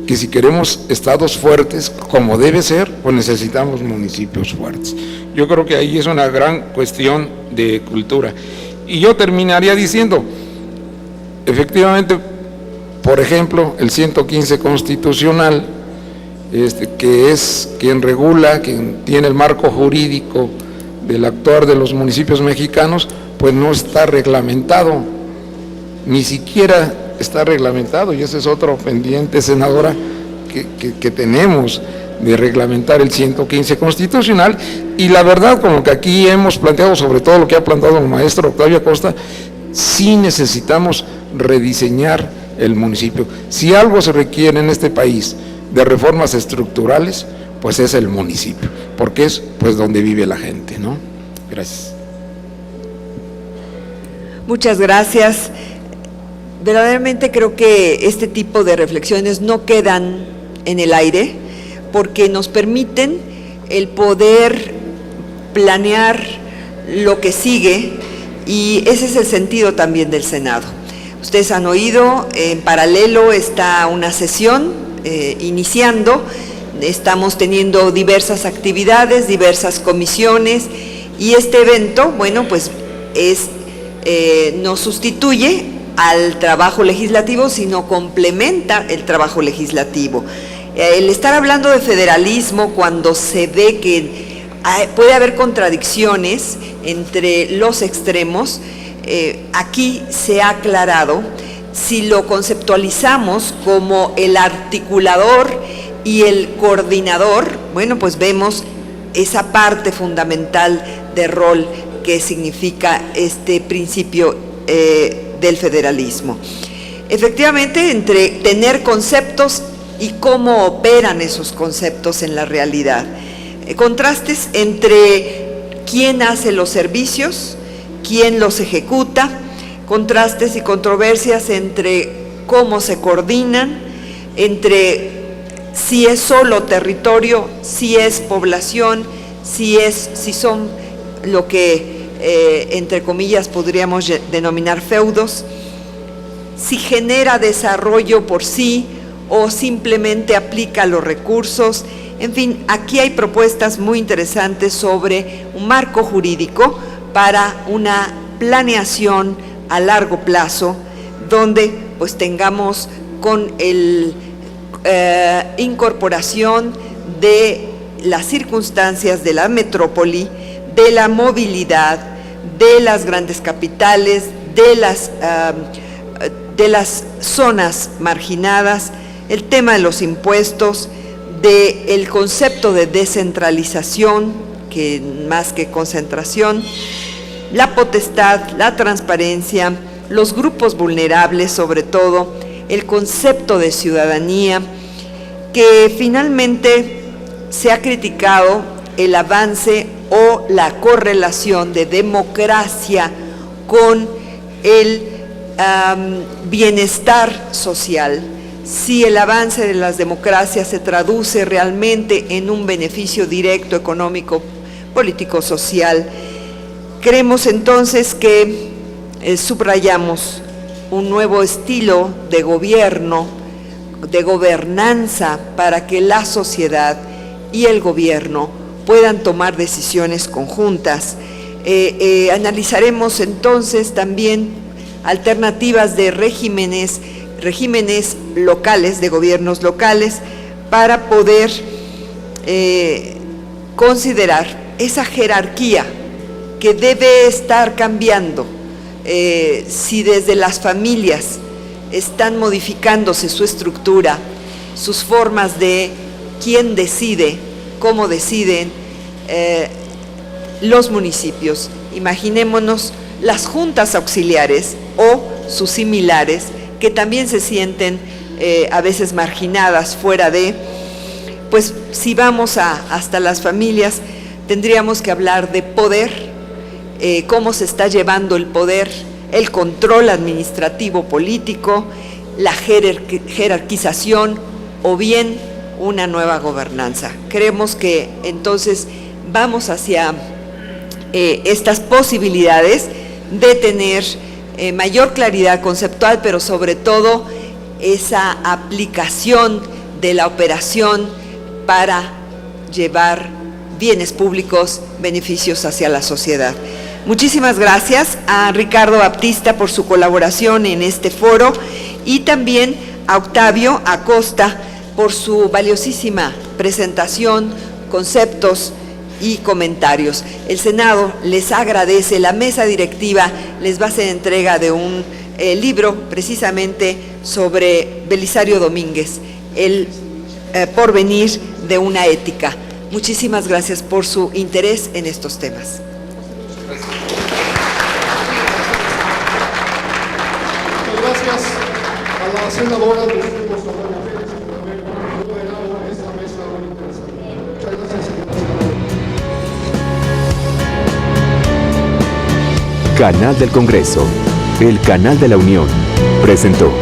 que si queremos estados fuertes, como debe ser, pues necesitamos municipios fuertes. Yo creo que ahí es una gran cuestión de cultura. Y yo terminaría diciendo, efectivamente, por ejemplo, el 115 constitucional, que es quien regula, quien tiene el marco jurídico del actuar de los municipios mexicanos, pues no está reglamentado, ni siquiera está reglamentado, y ese es otro pendiente, senadora, que tenemos de reglamentar el 115 constitucional. Y la verdad, con lo que aquí hemos planteado, sobre todo lo que ha planteado el maestro Octavio Acosta, sí necesitamos rediseñar el municipio. Si algo se requiere en este país de reformas estructurales, pues es el municipio, porque es pues donde vive la gente, ¿no? Gracias. Muchas gracias. Verdaderamente creo que este tipo de reflexiones no quedan en el aire, porque nos permiten el poder planear lo que sigue, y ese es el sentido también del Senado. Ustedes han oído, en paralelo está una sesión iniciando, estamos teniendo diversas actividades, diversas comisiones, y este evento, bueno, pues no sustituye al trabajo legislativo, sino complementa el trabajo legislativo. El estar hablando de federalismo cuando se ve que puede haber contradicciones entre los extremos, aquí se ha aclarado. Si lo conceptualizamos como el articulador y el coordinador, bueno, pues vemos esa parte fundamental de rol que significa este principio del federalismo. Efectivamente, entre tener conceptos y cómo operan esos conceptos en la realidad. Contrastes entre quién hace los servicios, quién los ejecuta, contrastes y controversias entre cómo se coordinan, entre si es solo territorio, si es población, si son lo que entre comillas podríamos denominar feudos, si genera desarrollo por sí o simplemente aplica los recursos. En fin, aquí hay propuestas muy interesantes sobre un marco jurídico para una planeación a largo plazo, donde pues tengamos con incorporación de las circunstancias de la metrópoli, de la movilidad, de las grandes capitales, de las zonas marginadas, el tema de los impuestos, del concepto de descentralización, que más que concentración, la potestad, la transparencia, los grupos vulnerables, sobre todo, el concepto de ciudadanía, que finalmente se ha criticado el avance o la correlación de democracia con el bienestar social. Si el avance de las democracias se traduce realmente en un beneficio directo económico, político, social, creemos entonces que subrayamos un nuevo estilo de gobierno, de gobernanza, para que la sociedad y el gobierno puedan tomar decisiones conjuntas. Analizaremos entonces también alternativas de regímenes locales, de gobiernos locales, para poder considerar esa jerarquía que debe estar cambiando. Si desde las familias están modificándose su estructura, sus formas de quién decide, cómo deciden los municipios, imaginémonos las juntas auxiliares o sus similares, que también se sienten a veces marginadas, fuera de, pues si vamos hasta las familias, tendríamos que hablar de poder, cómo se está llevando el poder, el control administrativo político, la jerarquización o bien una nueva gobernanza. Creemos que entonces vamos hacia estas posibilidades de tener mayor claridad conceptual, pero sobre todo esa aplicación de la operación para llevar bienes públicos, beneficios hacia la sociedad. Muchísimas gracias a Ricardo Baptista por su colaboración en este foro, y también a Octavio Acosta por su valiosísima presentación, conceptos y comentarios. El Senado les agradece, la mesa directiva les va a hacer entrega de un libro precisamente sobre Belisario Domínguez, el porvenir de una ética. Muchísimas gracias por su interés en estos temas. Muchas gracias a la senadora Luz Rojas Pérez por haber moderado esta mesa muy interesante. Canal del Congreso, el canal de la Unión, presentó.